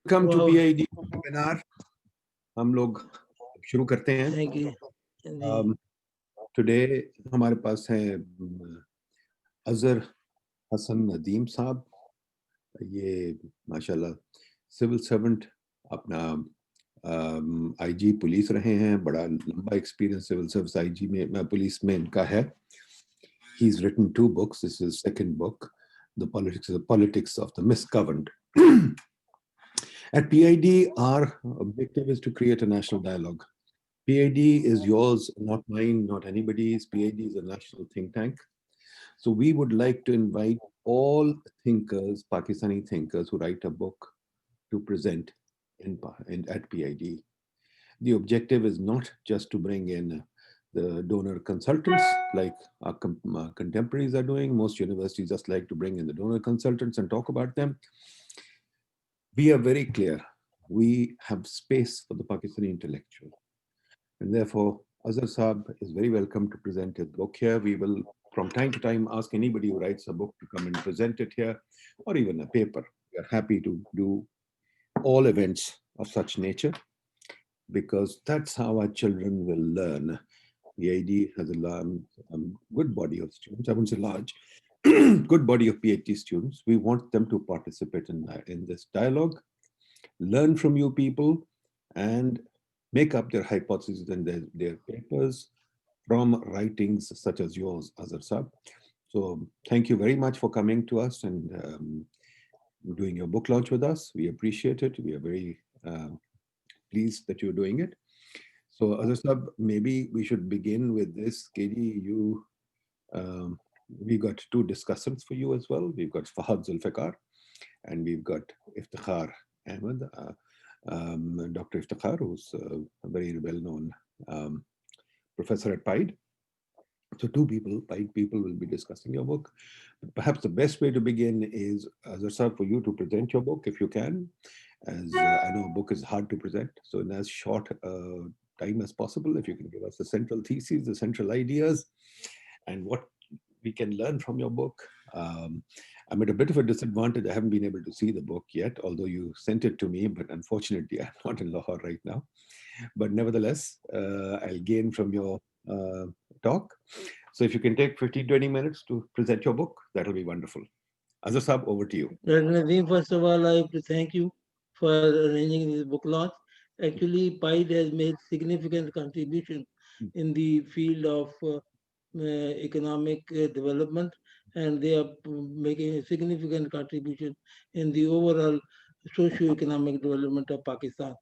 Welcome to Wow, PID webinar. हम लोग शुरू करते हैं। thank you. जी, टुडे हमारे पास है अजहर हसन नदीम साहब। ये माशाल्लाह सिविल सर्वेंट, अपना आईजी पुलिस रहे हैं। बड़ा लंबा एक्सपीरियंस सिविल सर्विस आईजी में पुलिस में इनका है। He is written 2 books. This is second book, the politics of the misgoverned. At PID, our objective is to create a national dialogue. PID is yours, not mine, not anybody's. PID is a national think tank. So we would like to invite all thinkers, Pakistani thinkers who write a book to present at PID. The objective is not just to bring in the donor consultants like our contemporaries are doing. Most universities just like to bring in the donor consultants and talk about them. We are very clear. We have space for the Pakistani intellectual. And therefore, Azhar Saab is very welcome to present his book here. We will, from time to time, ask anybody who writes a book to come and present it here, or even a paper. We are happy to do all events of such nature because that's how our children will learn. The ID has a good body of students. I wouldn't say large, good body of PhD students. We want them to participate in this dialogue, learn from you people, and make up their hypotheses and their papers from writings such as yours, Azhar Saab. So thank you very much for coming to us and doing your book launch with us. We appreciate it. We are very pleased that you're doing it. So Azhar Saab, maybe we should begin with this. KD, um, we got two discussants for you as well. We've got Fahad Zulfikar and we've got Iftikhar Ahmed. Dr. Iftikhar, who's a very well-known professor at PIDE. So PIDE people will be discussing your book. But perhaps the best way to begin is, Azhar Saab, for you to present your book if you can, as I know a book is hard to present. So in as short time as possible, if you can give us the central theses, the central ideas, and what we can learn from your book. I'm at a bit of a disadvantage. I haven't been able to see the book yet, although you sent it to me, but unfortunately, I'm not in Lahore right now. But nevertheless, I'll gain from your talk. So if you can take 15, 20 minutes to present your book, that'll be wonderful. Azhar Saab, over to you. Nadeem, first of all, I have to thank you for arranging this book launch. Actually, PIDE has made significant contribution in the field of economic development, and they are making a significant contribution in the overall socio-economic development of Pakistan.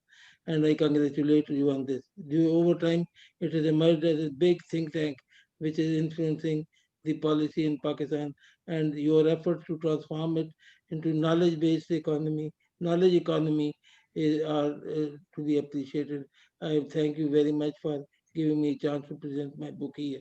And I congratulate you on this. Over time, it has emerged as a big think tank which is influencing the policy in Pakistan, and your efforts to transform it into knowledge-based economy, knowledge economy are to be appreciated. I thank you very much for giving me a chance to present my book here.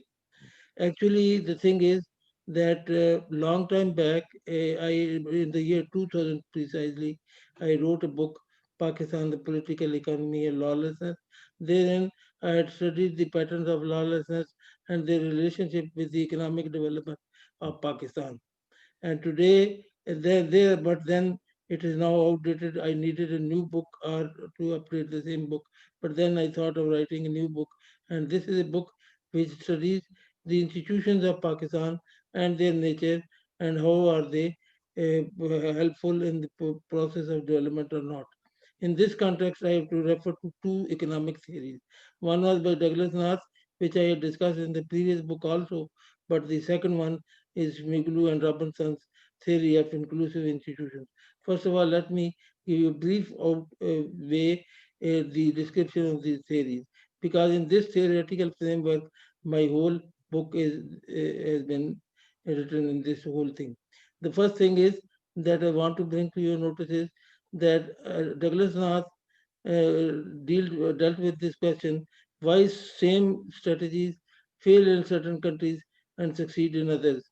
Actually, the thing is that long time back, in the year 2000 precisely, I wrote a book, Pakistan, the Political Economy and Lawlessness. Therein, I had studied the patterns of lawlessness and their relationship with the economic development of Pakistan. And today, but then it is now outdated. I needed a new book or to update the same book. But then I thought of writing a new book, and this is a book which studies the institutions of Pakistan and their nature and how are they helpful in the process of development or not. In this context, I have to refer to two economic theories. One was by Douglas North, which I had discussed in the previous book also, but the second one is Miglu and Robinson's theory of inclusive institutions. First of all, let me give you a brief way the description of these theories, because in this theoretical framework, my whole book has been written in this whole thing. The first thing is that I want to bring to your notice is that Douglas North dealt with this question: why same strategies fail in certain countries and succeed in others?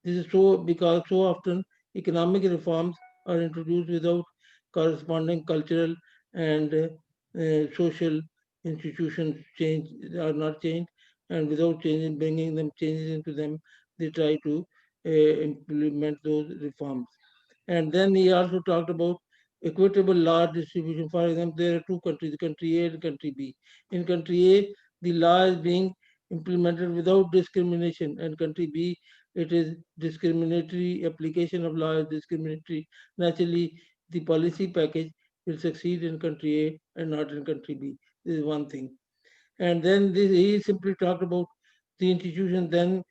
This is so because so often economic reforms are introduced without corresponding cultural and social institutions change are not changed, and without changing, bringing them changes into them, they try to implement those reforms. And then he also talked about equitable large distribution. For example, there are two countries, country A and country B. In country A, the law is being implemented without discrimination, and country B, it is discriminatory application of law is discriminatory. Naturally, the policy package will succeed in country A and not in country B. This is one thing. And then this, he simply talked about the institution. Then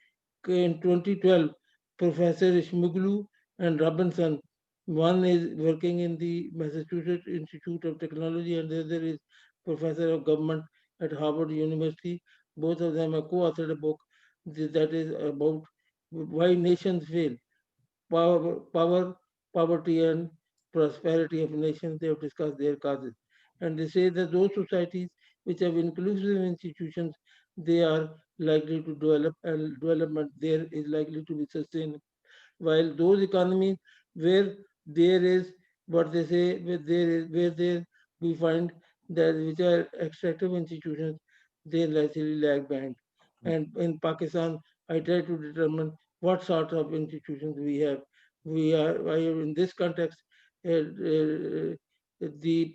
in 2012, Professor Ishmuglu and Robinson, one is working in the Massachusetts Institute of Technology and the other is Professor of Government at Harvard University. Both of them have co-authored a book that is about why nations fail, power, poverty, and prosperity of nations. They have discussed their causes. And they say that those societies which have inclusive institutions, they are likely to develop, and development there is likely to be sustained. While those economies where there is what they say, where there we find that which are extractive institutions, they largely lag behind. And in Pakistan, I try to determine what sort of institutions we have. I have in this context, the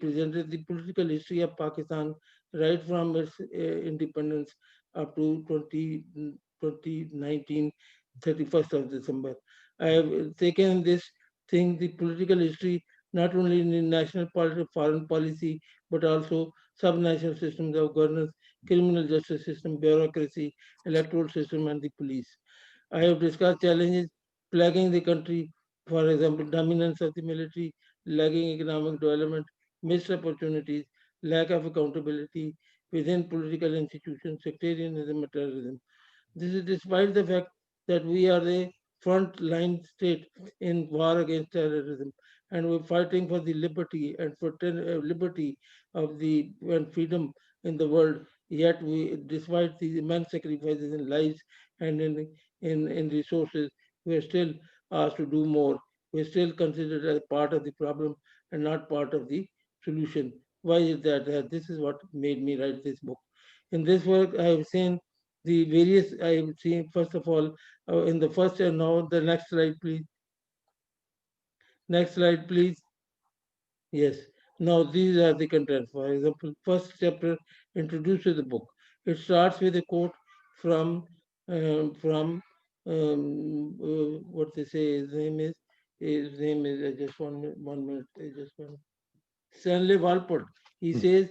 presented the political history of Pakistan right from its independence up to 2019, 31st of December. I have taken this thing, the political history, not only in the national foreign policy, but also subnational systems of governance, criminal justice system, bureaucracy, electoral system, and the police. I have discussed challenges plaguing the country, for example, dominance of the military, lagging economic development, missed opportunities, lack of accountability within political institutions, sectarianism, and terrorism. This is despite the fact that we are a front line state in war against terrorism, and we're fighting for the liberty and for liberty of the and freedom in the world. Yet, despite the immense sacrifices in lives and in resources, we are still asked to do more. We're still considered as part of the problem and not part of the solution. Why is that? This is what made me write this book. In this work, I have seen the various I have seen. First of all, in the first and now the next slide, please. Next slide, please. Yes. Now these are the contents. For example, first chapter introduces the book. It starts with a quote from from what they say. His name is. His name is. Just 1 minute. Just one. Stanley Walpole. He says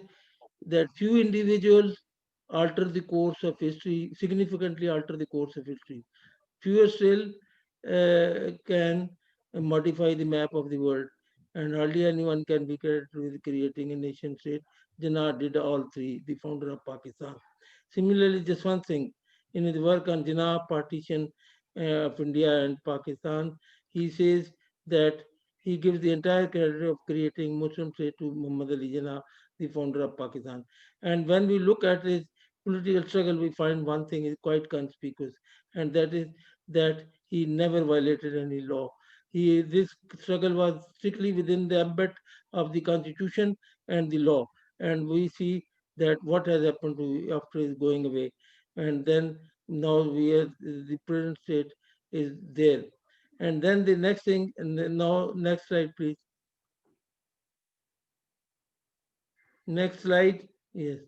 that few individuals alter the course of history, significantly alter the course of history. Fewer still can modify the map of the world, and hardly anyone can be credited with creating a nation state. Jinnah did all three, the founder of Pakistan. Similarly, just one thing, in his work on Jinnah partition of India and Pakistan, he says that he gives the entire credit of creating Muslim state to Muhammad Ali Jinnah, the founder of Pakistan. And when we look at his political struggle, we find one thing is quite conspicuous, and that is that he never violated any law. This struggle was strictly within the ambit of the constitution and the law. And we see that what has happened to after his going away. And then now we are, the present state is there. And then the next thing, and then now next slide, please. Next slide. Yes.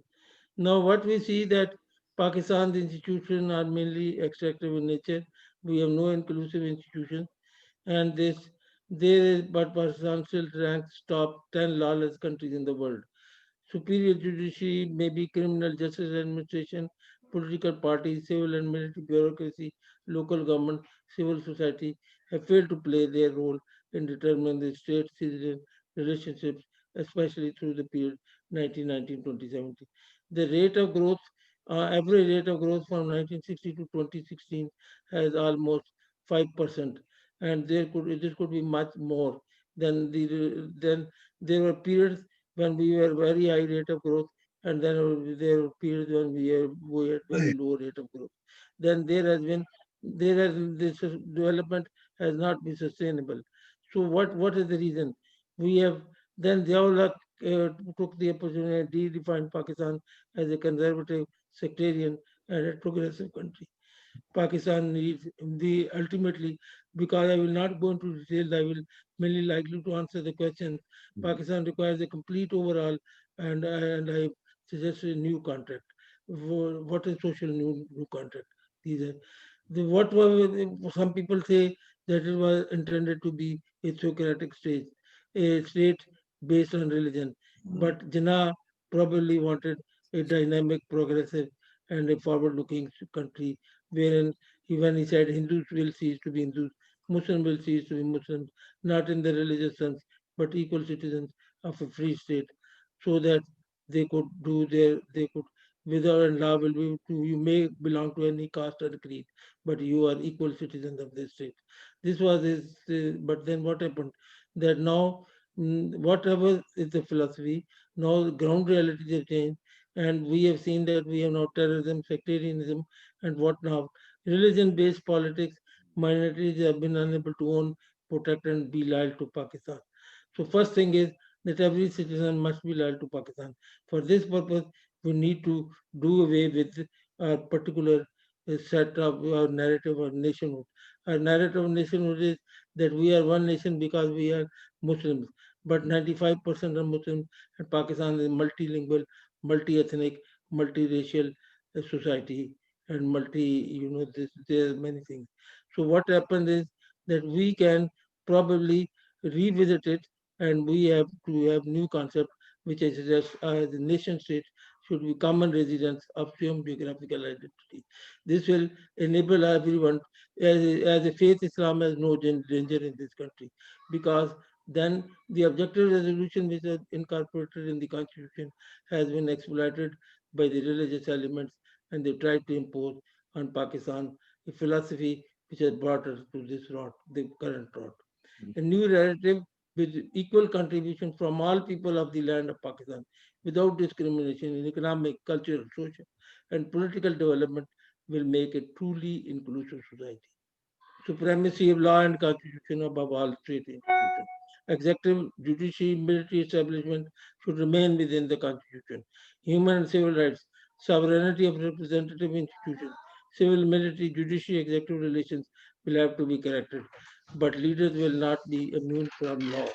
Now, what we see that Pakistan's institutions are mainly extractive in nature. We have no inclusive institutions, and but Pakistan still ranks top 10 lawless countries in the world. Superior judiciary, maybe criminal justice administration, political parties, civil and military bureaucracy, local government, civil society have failed to play their role in determining the state-citizen relationships, especially through the period 1919-2017. The rate of growth, average rate of growth from 1960 to 2016 has almost 5%, and this could be much more. Then there were periods when we were very high rate of growth, and then there were periods when we had very low rate of growth. Then this development has not been sustainable. So what is the reason? We have then Ziaullah took the opportunity and redefined Pakistan as a conservative, sectarian, and a progressive country. Pakistan needs the ultimately, because I will not go into details, I will mainly likely to answer the question. Pakistan requires a complete overhaul, and I suggest a new contract. What is social new contract? These are what were some people say that it was intended to be a Socratic state, a state based on religion. But Jinnah probably wanted a dynamic, progressive, and a forward-looking country wherein when he said Hindus will cease to be Hindus, Muslims will cease to be Muslims, not in the religious sense, but equal citizens of a free state, so that they could without and law will be to you may belong to any caste or creed, but you are equal citizens of this state. This was his, but then what happened? That now, whatever is the philosophy, now the ground realities have changed, and we have seen that we have now terrorism, sectarianism, and what now? Religion-based politics, minorities have been unable to own, protect, and be loyal to Pakistan. So first thing is that every citizen must be loyal to Pakistan. For this purpose, we need to do away with a particular set of our narrative of nationhood. Our narrative of nationhood is that we are one nation because we are Muslims, but 95% are Muslims, and Pakistan is multilingual, multi-ethnic, multiracial society, and there are many things. So what happens is that we can probably revisit it, and we have to have new concept, which I suggest the nation state should be common residence of same geographical identity. This will enable everyone, as a faith, Islam has no danger in this country, because then the objective resolution which is incorporated in the constitution has been exploited by the religious elements, and they tried to impose on Pakistan a philosophy which has brought us to this rot, the current rot. A new narrative with equal contribution from all people of the land of Pakistan without discrimination in economic, cultural, social, and political development will make a truly inclusive society. Supremacy of law and constitution above all state institutions. Executive, judiciary, military establishment should remain within the constitution. Human and civil rights, sovereignty of representative institutions, civil, military, judiciary, executive relations will have to be corrected. But leaders will not be immune from law.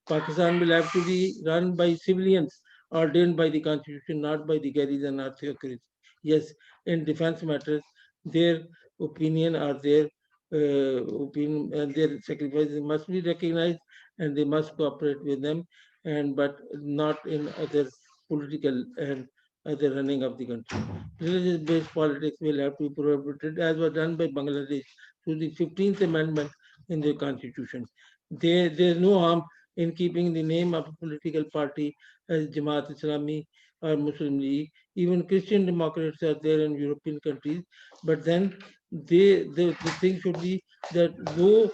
Pakistan will have to be run by civilians ordained by the constitution, not by the garrison or theocracy. Yes, in defense matters, their opinion or their opinion and their sacrifices must be recognized, and they must cooperate with them, and but not in other political and other running of the country. Religious-based politics will have to be prohibited, as was done by Bangladesh through the 15th Amendment in the constitution. There is no harm in keeping the name of a political party as Jamaat Islami or Muslim League. Even Christian Democrats are there in European countries, but then the thing should be that no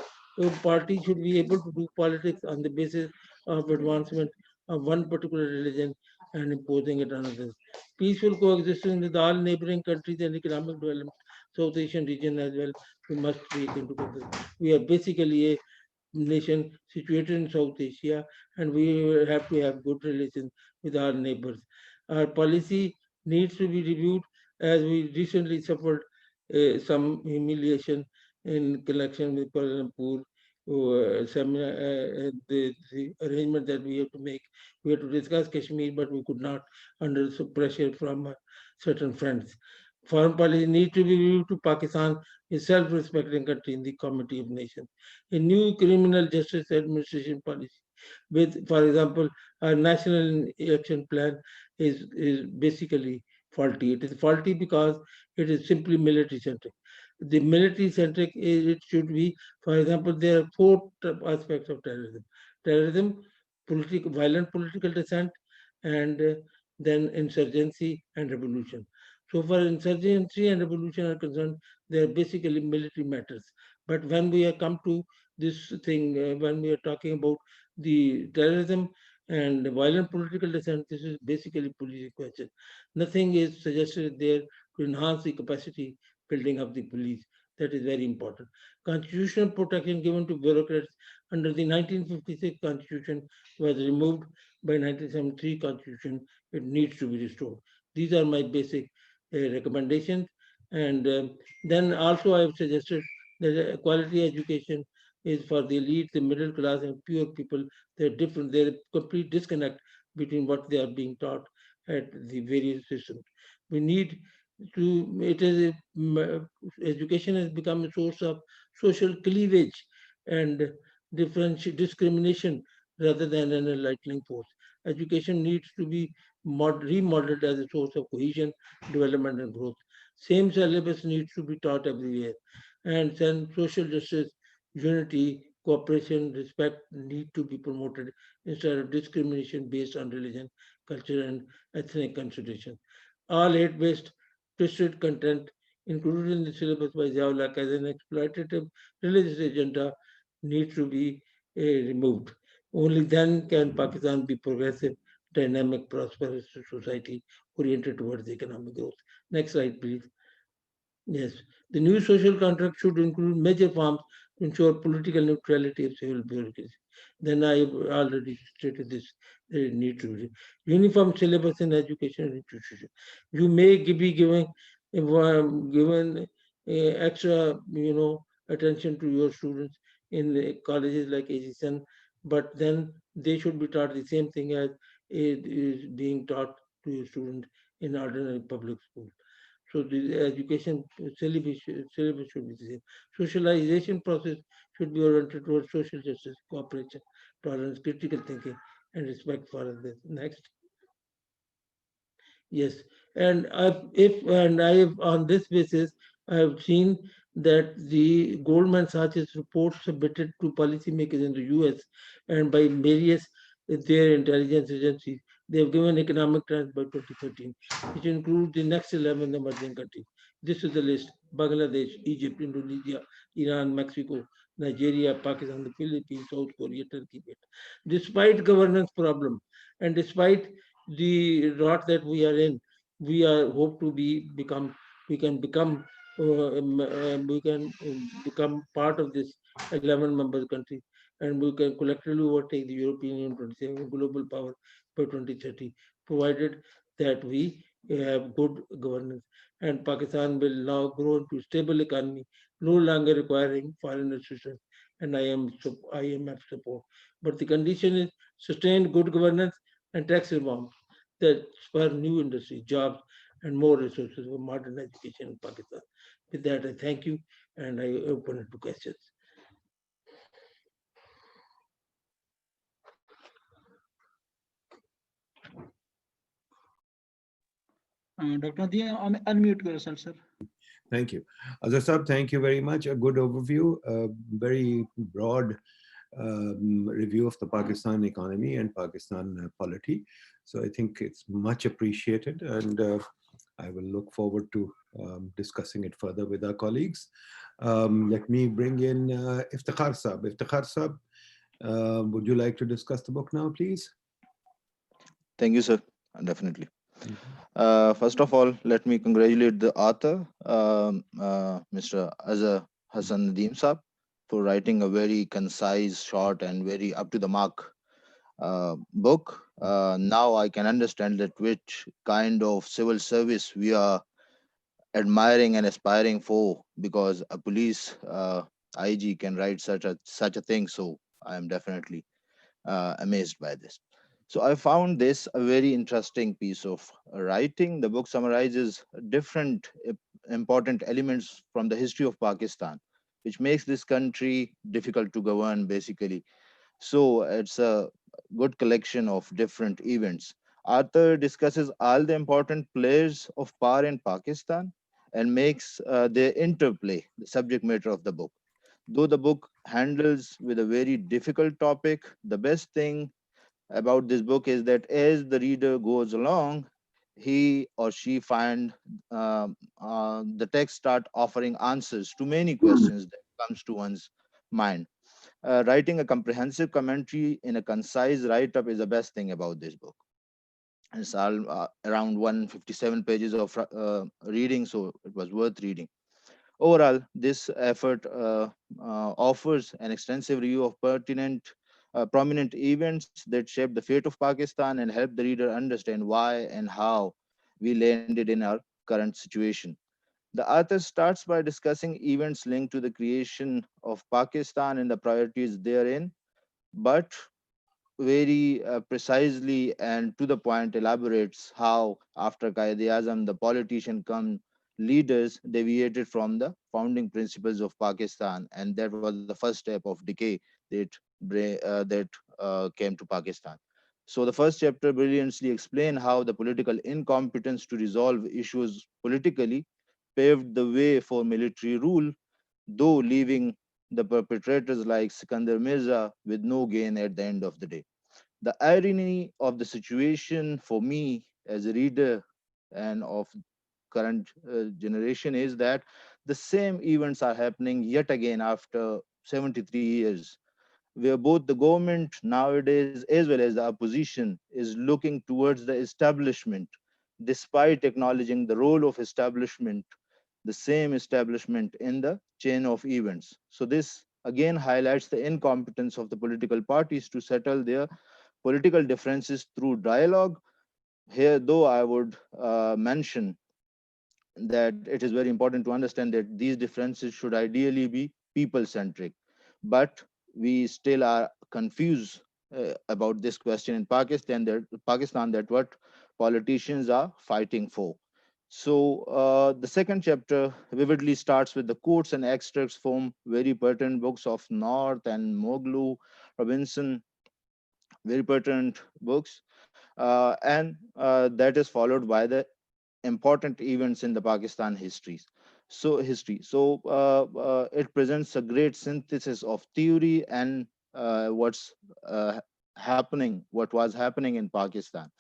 party should be able to do politics on the basis of advancement of one particular religion and imposing it on others. Peaceful coexistence with all neighboring countries and economic development, South Asian region as well, we must take into consideration. We are basically a nation situated in South Asia, and we have to have good relations with our neighbors. Our policy needs to be reviewed, as we recently suffered some humiliation in connection with Kuala Lumpur. The arrangement that we have to make. We have to discuss Kashmir, but we could not under pressure from certain friends. Foreign policy needs to be reviewed to Pakistan, a self-respecting country in the Committee of Nations. A new criminal justice administration policy with, for example, our national action plan is basically faulty. It is faulty because it is simply military centric. The military centric, it should be, for example, there are four aspects of terrorism: terrorism, violent political dissent, and then insurgency and revolution. So far, insurgency and revolution are concerned, they are basically military matters. But when we have come to this thing, when we are talking about the terrorism and violent political dissent, this is basically police question. Nothing is suggested there to enhance the capacity building of the police. That is very important. Constitutional protection given to bureaucrats under the 1956 Constitution was removed by 1973 Constitution. It needs to be restored. These are my basic recommendations. And then also I have suggested that quality education is for the elite, the middle class, and poor people. They're different. They're a complete disconnect between what they are being taught at the various systems. We need to. It is education has become a source of social cleavage and discrimination rather than an enlightening force. Education needs to be remodeled as a source of cohesion, development, and growth. Same syllabus needs to be taught everywhere. And then social justice, unity, cooperation, respect need to be promoted instead of discrimination based on religion, culture, and ethnic consideration. All hate-based twisted content included in the syllabus by Ziaul as an exploitative religious agenda needs to be removed. Only then can Pakistan be progressive, dynamic, prosperous society oriented towards economic growth. Next slide, please. Yes, the new social contract should include major forms to ensure political neutrality of civil bureaucracy. Then I have already stated this. There need to be uniform syllabus in education institution. You may be given extra, attention to your students in the colleges like AGSN, but then they should be taught the same thing as it is being taught to your student in ordinary public school. So the education syllabus should be the same. Socialization process should be oriented towards social justice, cooperation, tolerance, critical thinking, and respect for others. Next. Yes, and I have on this basis, I have seen that the Goldman Sachs reports submitted to policymakers in the U.S. and by various their intelligence agencies, they have given economic trends by 2013, which include the next 11 emerging countries. This is the list: Bangladesh, Egypt, Indonesia, Iran, Mexico, Nigeria, Pakistan, the Philippines, South Korea, Turkey. Despite governance problem and despite the rot that we are in, we are hope to be become we can become become part of this 11 member country, and we can collectively overtake the European Union 27 global power by 2030, provided that we have good governance. And Pakistan will now grow into stable economy, no longer requiring foreign assistance and IMF support. But the condition is sustained good governance and tax reform that spur new industry, jobs, and more resources for modern education in Pakistan. With that, I thank you and I open it to questions. Dr. Nadia, unmute yourself, sir. Thank you. Azhar Saab, thank you very much. A good overview, a very broad review of the Pakistan economy and Pakistan polity. So I think it's much appreciated, and I will look forward to discussing it further with our colleagues. Let me bring in Iftikhar Saab. Iftikhar Saab, would you like to discuss the book now, please? Thank you, sir. Definitely. First of all, let me congratulate the author, Mr. Azhar Hassan Nadeem Saab, for writing a very concise, short, and very up to the mark book. Now I can understand that which kind of civil service we are admiring and aspiring for, because a police IG can write such a thing. So I am definitely amazed by this. So I found this a very interesting piece of writing. The book summarizes different important elements from the history of Pakistan, which makes this country difficult to govern, basically. So it's a good collection of different events. Arthur discusses all the important players of power in Pakistan and makes their interplay the subject matter of the book. Though the book handles with a very difficult topic, the best thing about this book is that as the reader goes along, he or she find the text start offering answers to many questions that comes to one's mind. Writing a comprehensive commentary in a concise write-up is the best thing about this book. It's all around 157 pages of reading, so it was worth reading. Overall, this effort offers an extensive review of prominent events that shaped the fate of Pakistan and help the reader understand why and how we landed in our current situation. The author starts by discussing events linked to the creation of Pakistan and the priorities therein, but very precisely and to the point elaborates how after Qaid-e-Azam the politician come leaders deviated from the founding principles of Pakistan, and that was the first step of decay that came to Pakistan. So the first chapter brilliantly explain how the political incompetence to resolve issues politically paved the way for military rule, though leaving the perpetrators like Sikandar Mirza with no gain at the end of the day. The irony of the situation for me as a reader and of current generation is that the same events are happening yet again after 73 years, where both the government nowadays as well as the opposition is looking towards the establishment despite acknowledging the role of establishment, the same establishment in the chain of events. So this again highlights the incompetence of the political parties to settle their political differences through dialogue. Here, though, I would mention that it is very important to understand that these differences should ideally be people centric, but we still are confused about this question in Pakistan that what politicians are fighting for. So the second chapter vividly starts with the quotes and extracts from very pertinent books of North and Moglu, Robinson, very pertinent books, and that is followed by the important events in the Pakistan histories. So it presents a great synthesis of theory and what's happening, what was happening in Pakistan.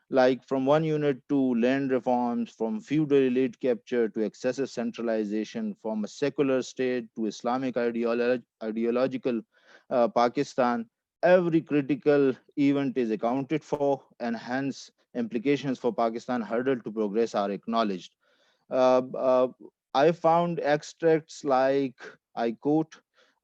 Like from one unit to land reforms, from feudal elite capture to excessive centralization, from a secular state to Islamic ideological Pakistan, every critical event is accounted for, and hence implications for Pakistan hurdle to progress are acknowledged. Uh, uh, I found extracts like, I quote,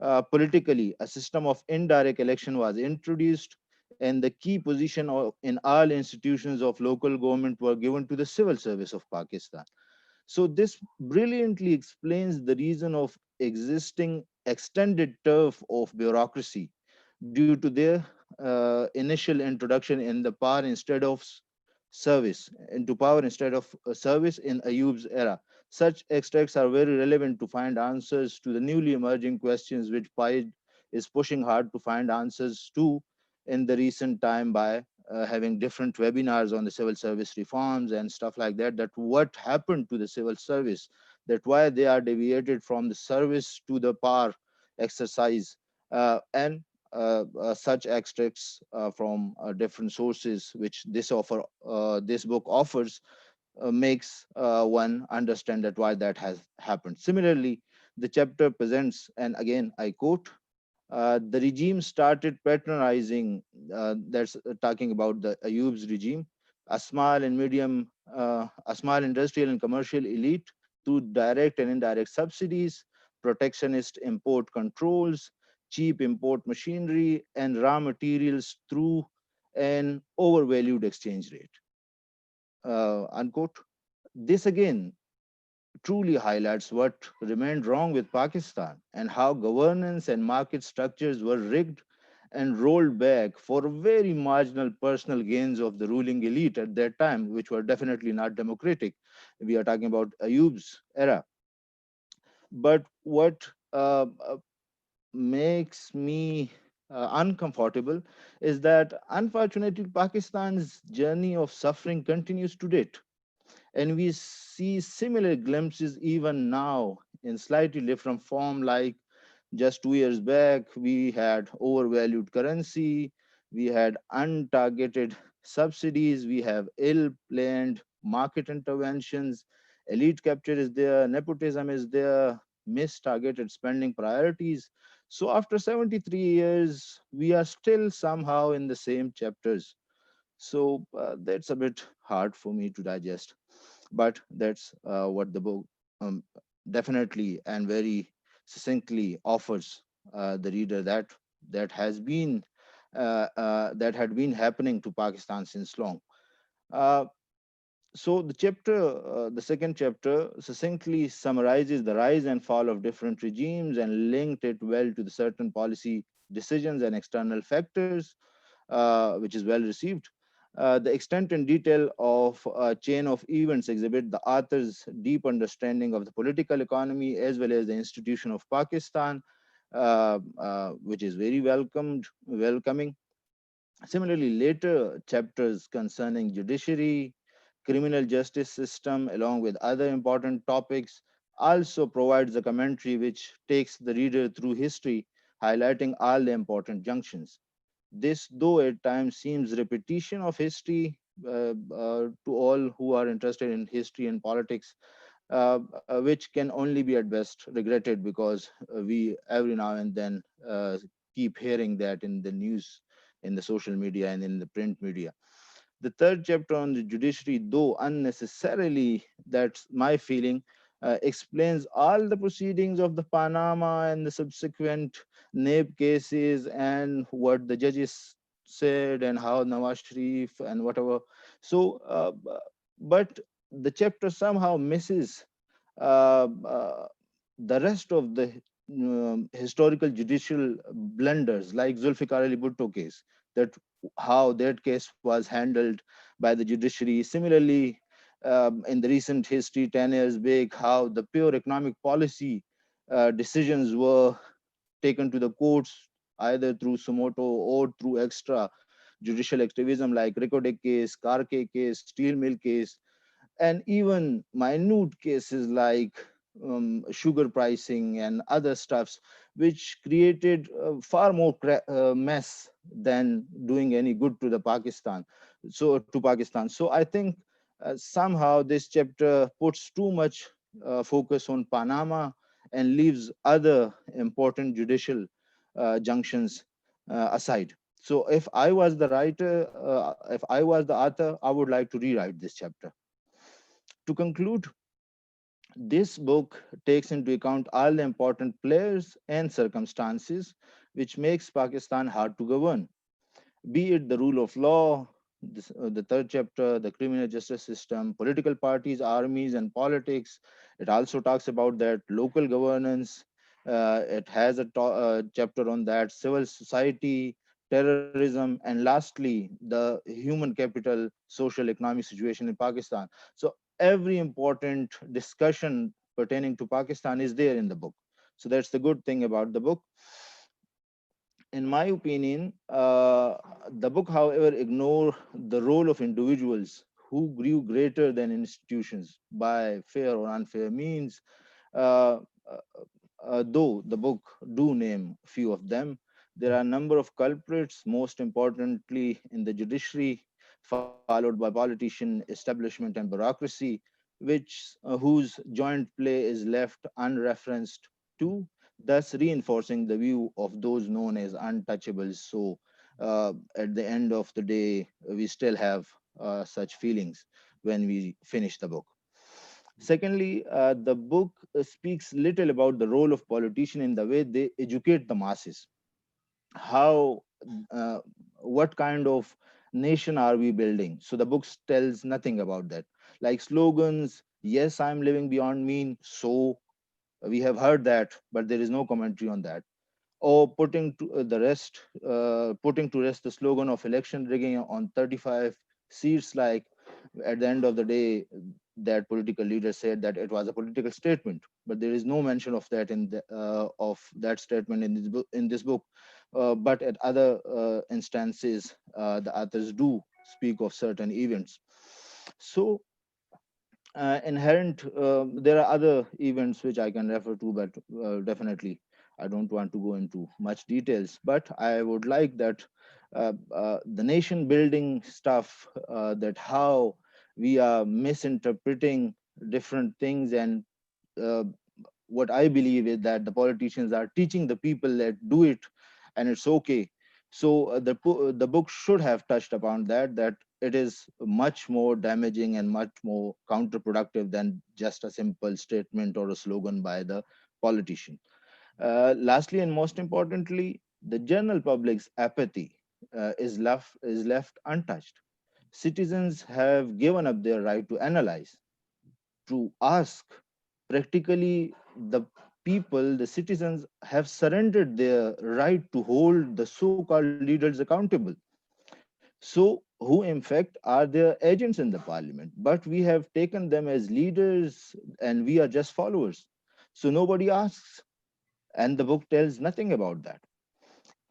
politically, a system of indirect election was introduced, and the key position in all institutions of local government were given to the civil service of Pakistan. So this brilliantly explains the reason of existing extended turf of bureaucracy due to their initial introduction in the power instead of service into power instead of service in Ayub's era. Such extracts are very relevant to find answers to the newly emerging questions which Pai is pushing hard to find answers to in the recent time by having different webinars on the civil service reforms and stuff like that, that what happened to the civil service, that why they are deviated from the service to the power exercise, and such extracts from different sources which this book offers makes one understand that why that has happened. Similarly, the chapter presents, and again I quote, the regime started patronizing, that's talking about the Ayub's regime, a small industrial and commercial elite through direct and indirect subsidies, protectionist import controls, cheap import machinery, and raw materials through an overvalued exchange rate. Unquote. This again truly highlights what remained wrong with Pakistan and how governance and market structures were rigged and rolled back for very marginal personal gains of the ruling elite at that time, which were definitely not democratic. We are talking about Ayub's era. But what makes me uncomfortable is that unfortunately Pakistan's journey of suffering continues to date, and we see similar glimpses even now in slightly different form. Like just 2 years back we had overvalued currency, we had untargeted subsidies, we have ill planned market interventions, elite capture is there, nepotism is there, mistargeted spending priorities. So after 73 years we are still somehow in the same chapters. So that's a bit hard for me to digest, but that's what the book um, definitely and very succinctly offers the reader, that had been happening to Pakistan since long. Uh, So the second chapter succinctly summarizes the rise and fall of different regimes and linked it well to the certain policy decisions and external factors, which is well received. The extent and detail of a chain of events exhibit the author's deep understanding of the political economy as well as the institution of Pakistan, which is very welcoming. Similarly, later chapters concerning judiciary, criminal justice system, along with other important topics, also provides a commentary which takes the reader through history, highlighting all the important junctions. This, though at times seems repetition of history to all who are interested in history and politics, which can only be at best regretted because we every now and then keep hearing that in the news, in the social media, and in the print media. The third chapter on the judiciary, though unnecessarily, that's my feeling, explains all the proceedings of the Panama and the subsequent NABE cases and what the judges said and how Nawaz Sharif and whatever. So, but the chapter somehow misses uh, the rest of the historical judicial blunders like Zulfikar Ali Bhutto case, that how that case was handled by the judiciary. Similarly, in the recent history, 10 years back, how the pure economic policy decisions were taken to the courts either through sumoto or through extra judicial activism like Ricochet case, Karke case, steel mill case, and even minute cases like sugar pricing and other stuffs, which created far more mess than doing any good to the Pakistan. To Pakistan. So I think somehow this chapter puts too much focus on Panama and leaves other important judicial junctions aside. So if I was the writer, if I was the author, I would like to rewrite this chapter. To conclude, this book takes into account all the important players and circumstances which makes Pakistan hard to govern, be it the rule of law, the third chapter, the criminal justice system, political parties, armies, and politics. It also talks about that local governance. It has a chapter on that, civil society, terrorism, and lastly, the human capital, social economic situation in Pakistan. So every important discussion pertaining to Pakistan is there in the book. So that's the good thing about the book. In my opinion, the book, however, ignore the role of individuals who grew greater than institutions by fair or unfair means. Uh, uh, though the book do name few of them, there are a number of culprits, most importantly in the judiciary, followed by politician establishment and bureaucracy, whose joint play is left unreferenced to, thus reinforcing the view of those known as untouchables. So, at the end of the day, we still have such feelings when we finish the book. Secondly, the book speaks little about the role of politicians in the way they educate the masses. How, uh, what kind of nation are we building? So the book tells nothing about that. Like slogans, yes, I'm living beyond mean. So we have heard that, but there is no commentary on that. Or putting to rest the slogan of election rigging on 35 seats. Like at the end of the day, that political leader said that it was a political statement, but there is no mention of that of that statement in this book. But at other instances, the authors do speak of certain events. So inherent there are other events which I can refer to, but definitely I don't want to go into much details. But I would like that the nation building stuff, that how we are misinterpreting different things, and uh, what I believe is that the politicians are teaching the people that do it and it's okay. So the book should have touched upon that it is much more damaging and much more counterproductive than just a simple statement or a slogan by the politician. Lastly, and most importantly, the general public's apathy is left untouched. citizens have given up their right to analyze, to ask. Practically, the people, the citizens, have surrendered their right to hold the so-called leaders accountable. So, who in fact are their agents in the parliament, but we have taken them as leaders and we are just followers. So, nobody asks, and the book tells nothing about that.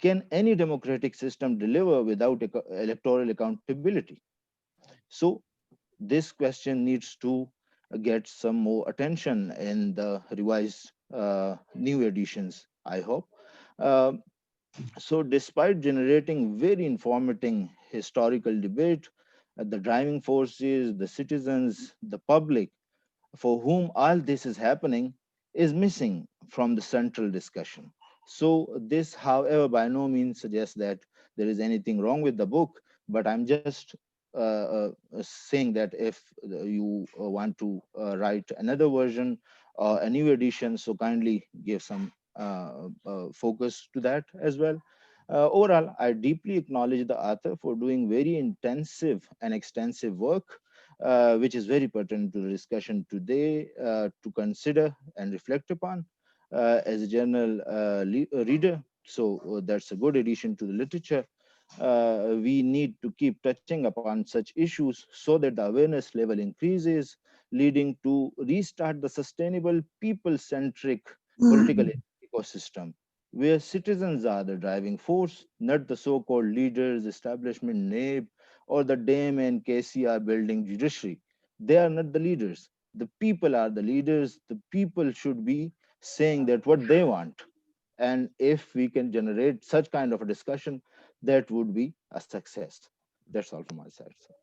Can any democratic system deliver without electoral accountability? So, this question needs to get some more attention in the revised new editions, I hope. Uh, so, despite generating very informative historical debate, the driving forces, the citizens, the public, for whom all this is happening, is missing from the central discussion. So, this, however, by no means suggests that there is anything wrong with the book, but I'm just saying that if you want to write another version or a new edition, so kindly give some focus to that as well. Overall, I deeply acknowledge the author for doing very intensive and extensive work, which is very pertinent to the discussion today, to consider and reflect upon as a general reader. So that's a good addition to the literature. We need to keep touching upon such issues so that the awareness level increases, leading to restart the sustainable people-centric political ecosystem where citizens are the driving force, not the so-called leaders, establishment, NABE, or the Dame and KCR building judiciary. They are not the leaders. The people are the leaders. The people should be saying that what they want. And if we can generate such kind of a discussion, that would be a success. That's all from my side, sir.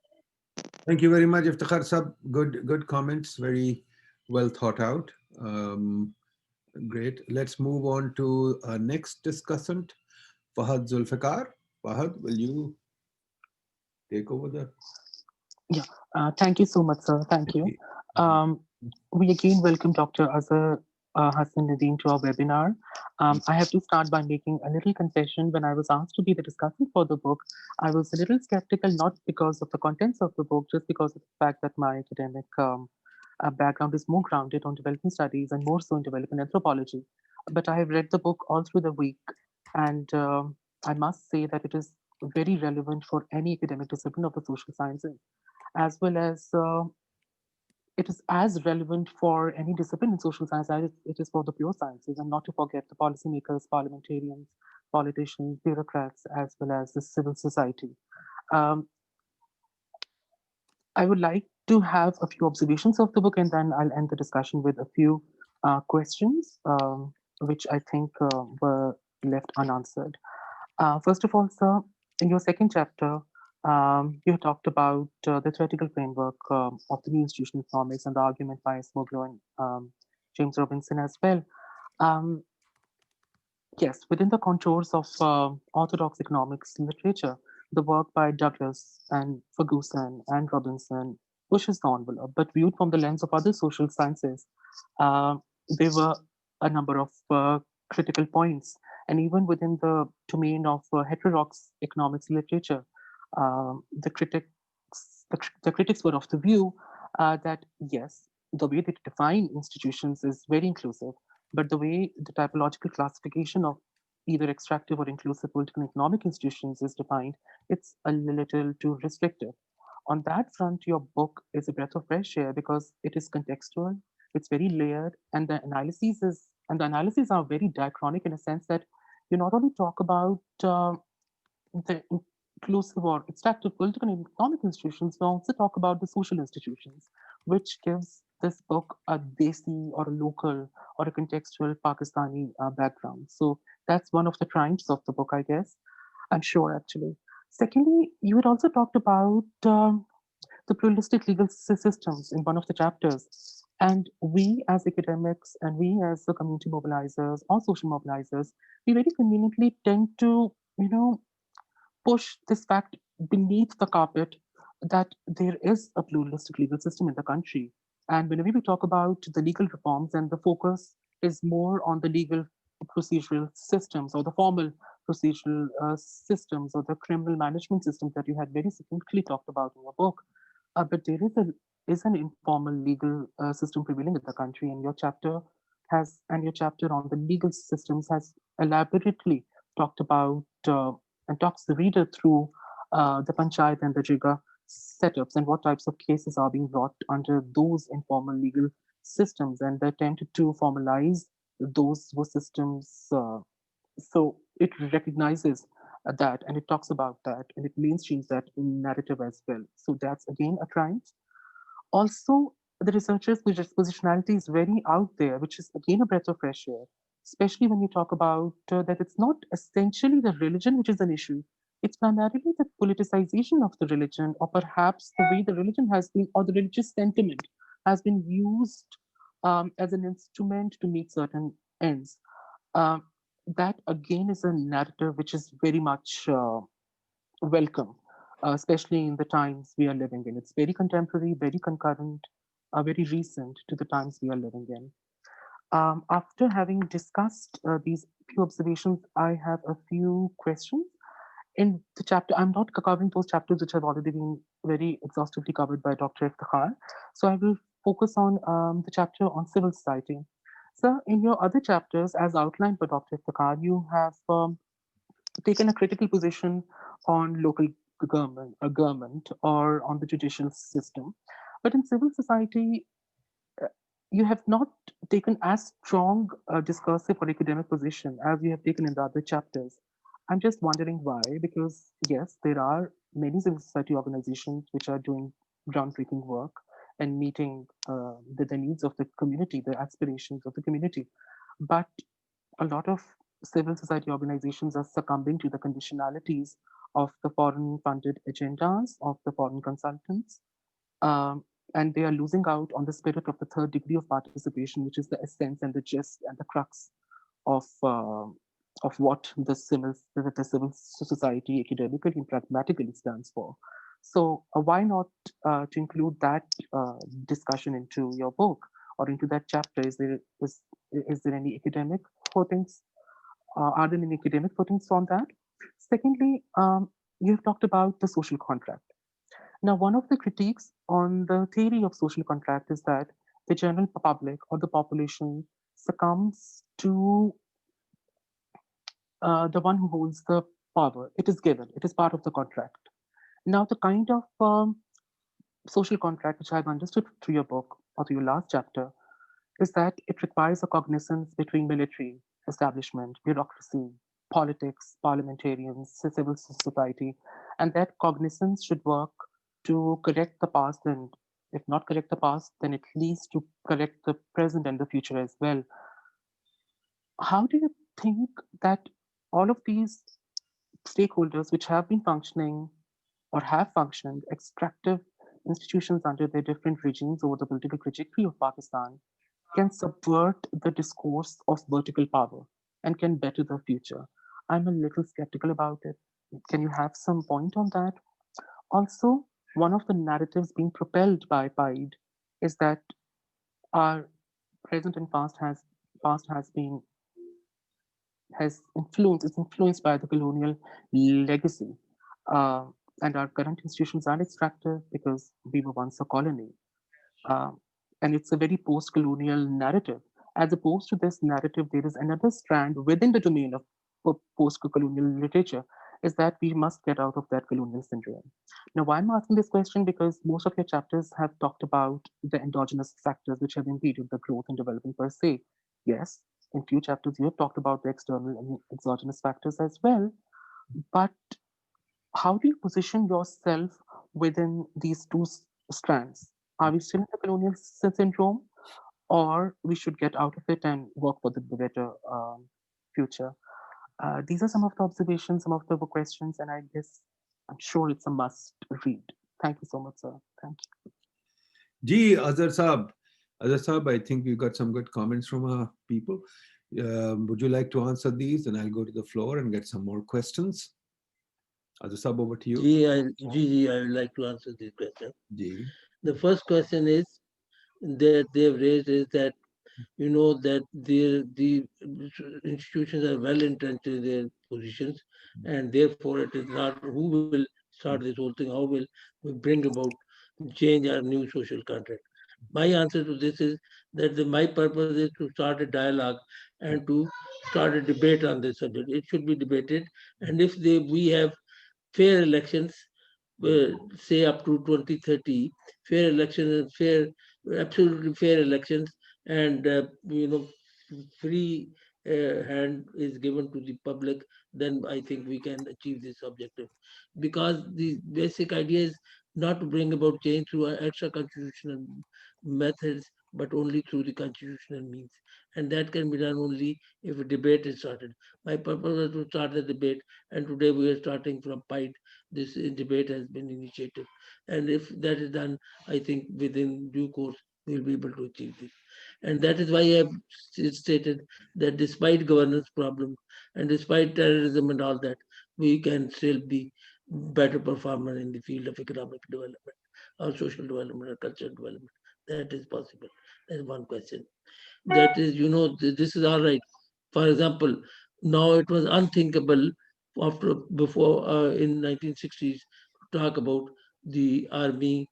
Thank you very much, Iftikhar Sab. Good comments, very well thought out. Great. Let's move on to our next discussant, Fahad Zulfikar. Fahad, will you take over the? Yeah, thank you so much, sir. Thank you. We again welcome Dr. Azhar Hassan Nadeem to our webinar. I have to start by making a little confession. When I was asked to be the discussant for the book, I was a little skeptical, not because of the contents of the book, just because of the fact that my academic background is more grounded on development studies and more so in development anthropology. But I have read the book all through the week, and I must say that it is very relevant for any academic discipline of the social sciences, as well as it is as relevant for any discipline in social science as it is for the pure sciences, and not to forget the policymakers, parliamentarians, politicians, bureaucrats, as well as the civil society. Um, I would like to have a few observations of the book, and then I'll end the discussion with a few questions, which I think were left unanswered. First of all, sir, in your second chapter, you talked about the theoretical framework of the new institutional economics and the argument by Smoglo and James Robinson as well. Yes, within the contours of orthodox economics literature, the work by Douglas and Ferguson and Robinson pushes the envelope, but viewed from the lens of other social sciences, uh, there were a number of critical points. And even within the domain of heterodox economics literature, the critics were of the view that yes, the way they define institutions is very inclusive, but the way the typological classification of either extractive or inclusive political and economic institutions is defined, it's a little too restrictive. On that front, your book is a breath of fresh air because it is contextual, it's very layered, and the analyses are very diachronic in a sense that you not only talk about the inclusive or extractive political and economic institutions, we also talk about the social institutions, which gives this book a desi or a local or a contextual Pakistani background. So that's one of the triumphs of the book, I guess. I'm sure, actually. Secondly, you had also talked about the pluralistic legal systems in one of the chapters. And we as academics and we as the community mobilizers or social mobilizers, we very conveniently tend to, push this fact beneath the carpet that there is a pluralistic legal system in the country. And whenever we talk about the legal reforms, and the focus is more on the legal procedural systems or the formal procedural systems or the criminal management systems that you had very significantly talked about in your book. But there is an informal legal system prevailing in the country, and your chapter on the legal systems has elaborately talked about and talks the reader through the panchayat and the jiga setups and what types of cases are being brought under those informal legal systems and the attempt to formalize those systems. So it recognizes that and it talks about that and it mainstreams that in narrative as well. So that's again a triumph. Also, the researchers' positionality is very out there, which is again a breath of fresh air, especially when you talk about that it's not essentially the religion which is an issue. It's primarily the politicization of the religion, or perhaps the way the religion has been, or the religious sentiment has been used as an instrument to meet certain ends. Um, that again is a narrative which is very much welcome, especially in the times we are living in. It's very contemporary, very concurrent, very recent to the times we are living in. After having discussed these few observations, I have a few questions. In the chapter, I'm not covering those chapters which have already been very exhaustively covered by Dr. Iftikhar. So I will focus on the chapter on civil society. So in your other chapters, as outlined by Dr. Iftikhar, you have taken a critical position on local government or on the judicial system. But in civil society, you have not taken as strong a discursive or academic position as you have taken in the other chapters. I'm just wondering why, because yes, there are many civil society organizations which are doing groundbreaking work and meeting the needs of the community, the aspirations of the community. But a lot of civil society organizations are succumbing to the conditionalities of the foreign funded agendas of the foreign consultants. And they are losing out on the spirit of the third degree of participation, which is the essence and the gist and the crux of what the civil society academically and pragmatically stands for. So why not to include that discussion into your book or into that chapter? Is there any academic footings? Are there any academic footings on that? Secondly, you've talked about the social contract. Now, one of the critiques on the theory of social contract is that the general public or the population succumbs to the one who holds the power. It is given, it is part of the contract. Now, the kind of social contract which I've understood through your book or through your last chapter is that it requires a cognizance between military establishment, bureaucracy, politics, parliamentarians, civil society, and that cognizance should work to correct the past, and if not correct the past, then at least to correct the present and the future as well. How do you think that all of these stakeholders which have been functioning or have functioned extractive institutions under their different regimes over the political trajectory of Pakistan can subvert the discourse of vertical power and can better the future? I'm a little skeptical about it. Can you have some point on that? Also, one of the narratives being propelled by PIDE is that our present and past has been it's influenced by the colonial legacy. And our current institutions are extractive because we were once a colony. And it's a very post-colonial narrative. As opposed to this narrative, there is another strand within the domain of post-colonial literature, is that we must get out of that colonial syndrome. Now, why I'm asking this question? Because most of your chapters have talked about the endogenous factors which have impeded the growth and development per se. Yes, in few chapters you have talked about the external and exogenous factors as well, but how do you position yourself within these two strands? Are we still in the colonial syndrome, or we should get out of it and work for the better future? These are some of the observations, some of the questions, and I'm sure it's a must read. Thank you so much, sir. Thank you. Ji, Azhar Saab, I think we got some good comments from our people. Would you like to answer these? And I'll go to the floor and get some more questions. Azhar Saab, over to you. I would like to answer this question. Ji. The first question is that they have raised is that you know that the institutions are well entrenched in their positions, and therefore it is not who will start this whole thing, how will we bring about change our new social contract. My answer to this is that my purpose is to start a dialogue and to start a debate on this subject. It should be debated, and if we have fair elections, say up to 2030, fair elections and absolutely fair elections, and free hand is given to the public, then I think we can achieve this objective. Because the basic idea is not to bring about change through extra constitutional methods, but only through the constitutional means. And that can be done only if a debate is started. My purpose was to start the debate, and today we are starting from PIDE. This debate has been initiated. And if that is done, I think within due course, we'll be able to achieve this. And that is why I have stated that despite governance problems and despite terrorism and all that, we can still be better performer in the field of economic development or social development or cultural development. That is possible. That's one question. That is, this is all right. For example, now it was unthinkable before in 1960s to talk about the army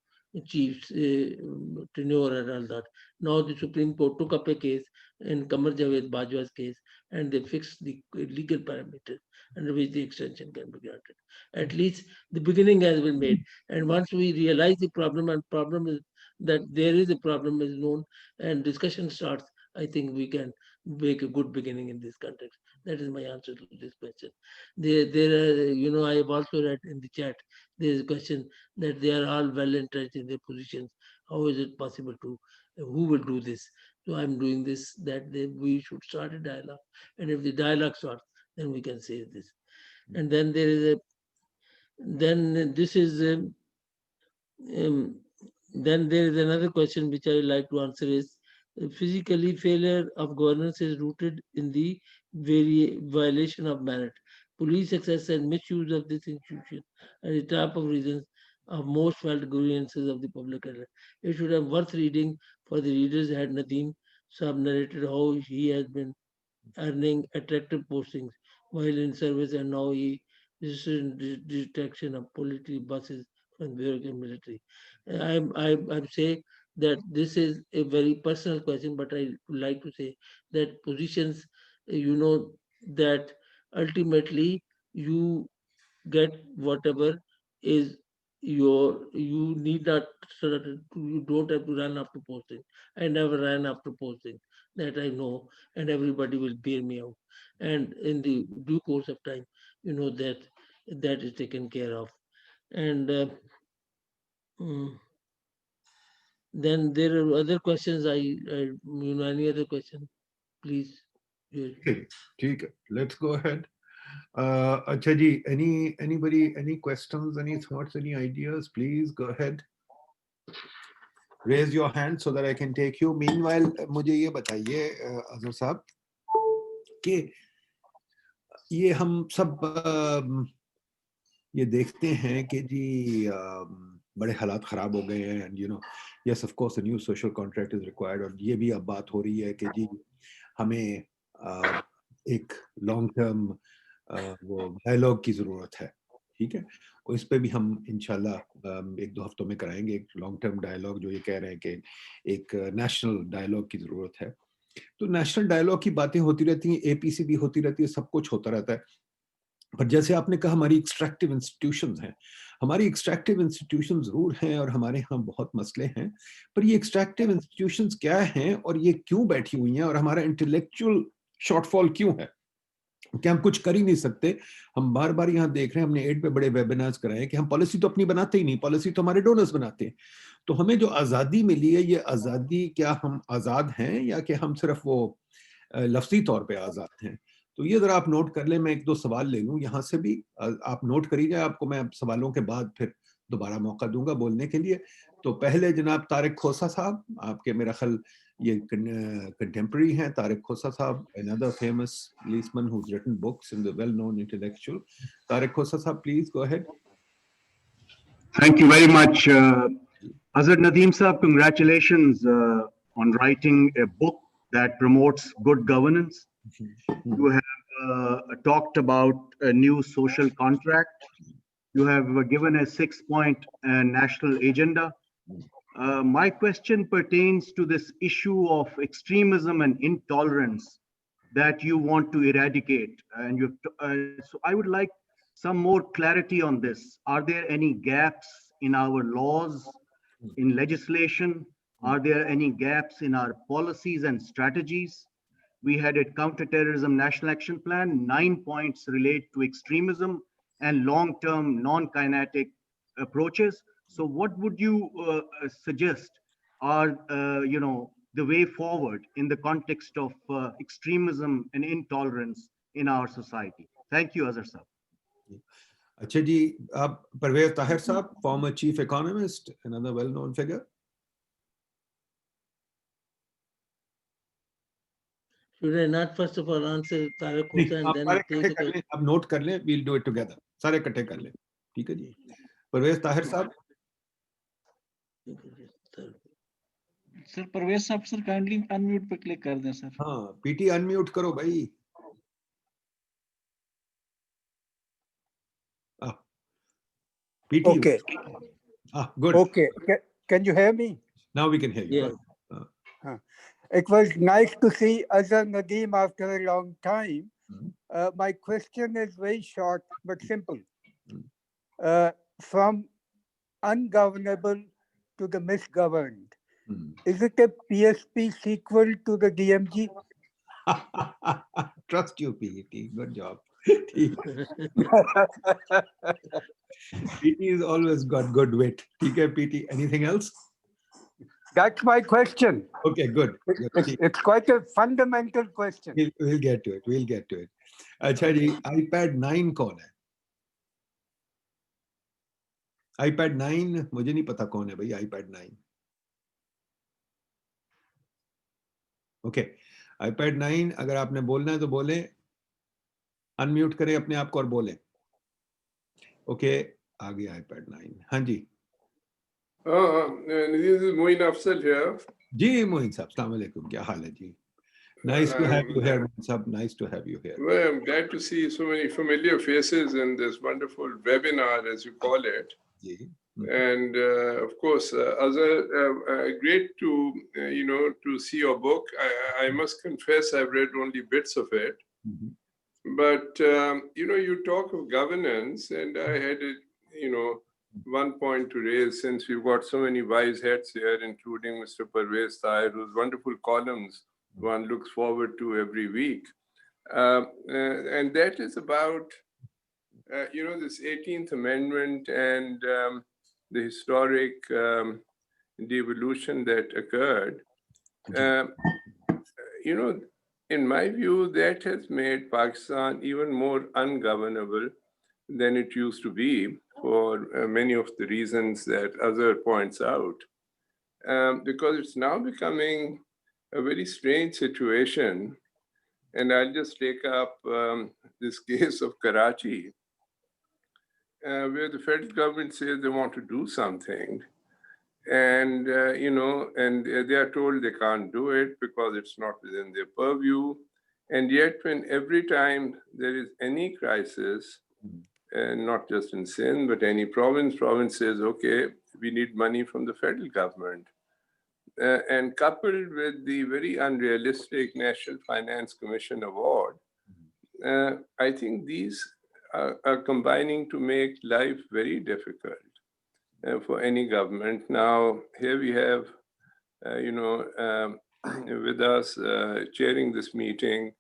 chiefs tenure and all that. Now the Supreme Court took up a case in Qamar Javed Bajwa's case, and they fixed the legal parameters under which the extension can be granted. At least the beginning has been made. And once we realize the problem, and problem is that there is a problem is known and discussion starts, I think we can make a good beginning in this context. That is my answer to this question. There are, I have also read in the chat, there is a question that they are all well entrenched in their positions. How is it possible to, who will do this? So I'm doing this, that we should start a dialogue. And if the dialogue starts, then we can say this. And then there is then this is, then there is another question which I would like to answer is, physically failure of governance is rooted in the very violation of merit. Police excess and misuse of this institution are the type of reasons of most felt grievances of the public. It should have worth reading for the readers had Nadeem Saab narrated how he has been earning attractive postings while in service, and now he resisted detection of political buses from Bureaucratic military. I'm saying that this is a very personal question, but I would like to say that positions, that ultimately you get whatever is you need not, you don't have to run after posting. I never ran after posting, that I know, and everybody will bear me out. And in the due course of time, that is taken care of. And then there are other questions. Any other question, please? Okay, let's go ahead. Acha ji, anybody, any questions, any thoughts, any ideas? Please go ahead. Raise your hand so that I can take you. Meanwhile, मुझे ये बताइए अजहर साहब कि ये हम सब ये देखते हैं कि जी बड़े हालात खराब हो गए हैं, and yes, of course, a new social contract is required. और ये भी अब बात हो रही है कि जी हमें एक लॉन्ग टर्म वो डायलॉग की जरूरत है, ठीक है, और इस पे भी हम इंशाल्लाह एक दो हफ्तों में कराएंगे एक लॉन्ग टर्म डायलॉग, जो ये कह रहे हैं कि एक नेशनल डायलॉग की जरूरत है। तो नेशनल डायलॉग की बातें होती रहती हैं, एपीसी भी होती रहती है, सब कुछ होता रहता है, पर जैसे आपने कहा हमारी एक्सट्रैक्टिव इंस्टीट्यूशंस हैं, हमारी एक्सट्रैक्टिव इंस्टीट्यूशन जरूर हैं और हमारे यहाँ बहुत मसले हैं, पर ये एक्सट्रैक्टिव इंस्टीट्यूशंस क्या हैं और ये क्यों बैठी हुई हैं और हमारा इंटेलेक्चुअल शॉर्टफॉल क्यों है कि हम कुछ कर ही नहीं सकते। हम बार बार यहाँ देख रहे हैं, हमने 8 पे बड़े वेबिनार्स कराए कि हम पॉलिसी तो अपनी बनाते ही नहीं, पॉलिसी तो हमारे डोनर्स बनाते हैं। तो हमें जो आज़ादी मिली है, ये आज़ादी क्या हम आज़ाद हैं या कि हम सिर्फ वो लफ्जी तौर पे आज़ाद हैं? तो ये जरा आप नोट कर लें, मैं एक दो सवाल ले लूँ यहाँ से भी, आप नोट करिए, आपको मैं सवालों के बाद फिर दोबारा मौका दूंगा बोलने के लिए। तो पहले जनाब तारिक खोसा साहब, आपके मेरा ख्याल ये contemporary हैं, तारिक खोसा साहब, another famous policeman who's written books and the well-known intellectual. Tariq Khosa sahab, please go ahead. Thank you very much. Azhar Nadeem sahab, congratulations on writing a book that promotes good governance. You have talked about a new social contract. You have given a 6-point national agenda. My question pertains to this issue of extremism and intolerance that you want to eradicate. And so I would like some more clarity on this. Are there any gaps in our laws, in legislation? Are there any gaps in our policies and strategies? We had a counterterrorism national action plan. 9 points relate to extremism and long-term non-kinetic approaches. So what would you suggest are, the way forward in the context of extremism and intolerance in our society? Thank you, Azhar Sahab. अच्छा जी, आप परवेज ताहिर साहब, former chief economist, another well-known figure. Should I not first of all answer Tariq Hussain and then take it? अब note कर लें, we'll do it together. सारे इकट्ठे कर लें, ठीक है जी. परवेज ताहिर साहब. सर परवेज साहब, सर काइंडली अनम्यूट पे क्लिक कर दें सर. हाँ, पीटी अनम्यूट करो भाई. PT. Okay. Good. Okay. Can you hear me? Now we can hear you. Yes. It was nice to see Azhar Nadeem after a long time. My question is very short but simple. From ungovernable to the misgoverned, is it a PSP sequel to the DMG? Trust you, PT. Good job. PT has always got good wit. Okay, PT. Anything else? That's my question. Okay, good. It's quite a fundamental question. We'll get to it. We'll get to it. अच्छा जी, iPad 9 कौन है? iPad 9 मुझे नहीं पता कौन है भाई iPad 9. Okay, iPad 9 अगर आपने बोलना है तो बोले, अनम्यूट करें अपने आप को और बोले. ओके, आ गया iPad 9. हाँ जी. This is Moin Afzal here. जी मोइन साहब, अस्सलाम वालेकुम, क्या हाल है जी? Nice to have you here, Moin साहब. Nice to have you here. Well, I'm glad to see so many familiar faces in this wonderful webinar, as you call it. Ji. And of course, Azhar, great to to see your book. I must confess, I've read only bits of it. But you talk of governance, and I had one point to raise, since we've got so many wise heads here, including Mr. Parvez Tahir, whose wonderful columns one looks forward to every week. And that is about, this 18th Amendment and the historic devolution that occurred. In my view, that has made Pakistan even more ungovernable than it used to be, for many of the reasons that Azhar points out, because it's now becoming a very strange situation. And I'll just take up this case of Karachi, where the federal government says they want to do something, and and they are told they can't do it because it's not within their purview. And yet, when every time there is any crisis, not just in Sindh, but any province says, okay, we need money from the federal government. And coupled with the very unrealistic National Finance Commission award, I think these are combining to make life very difficult for any government. Now, here we have, with us chairing this meeting,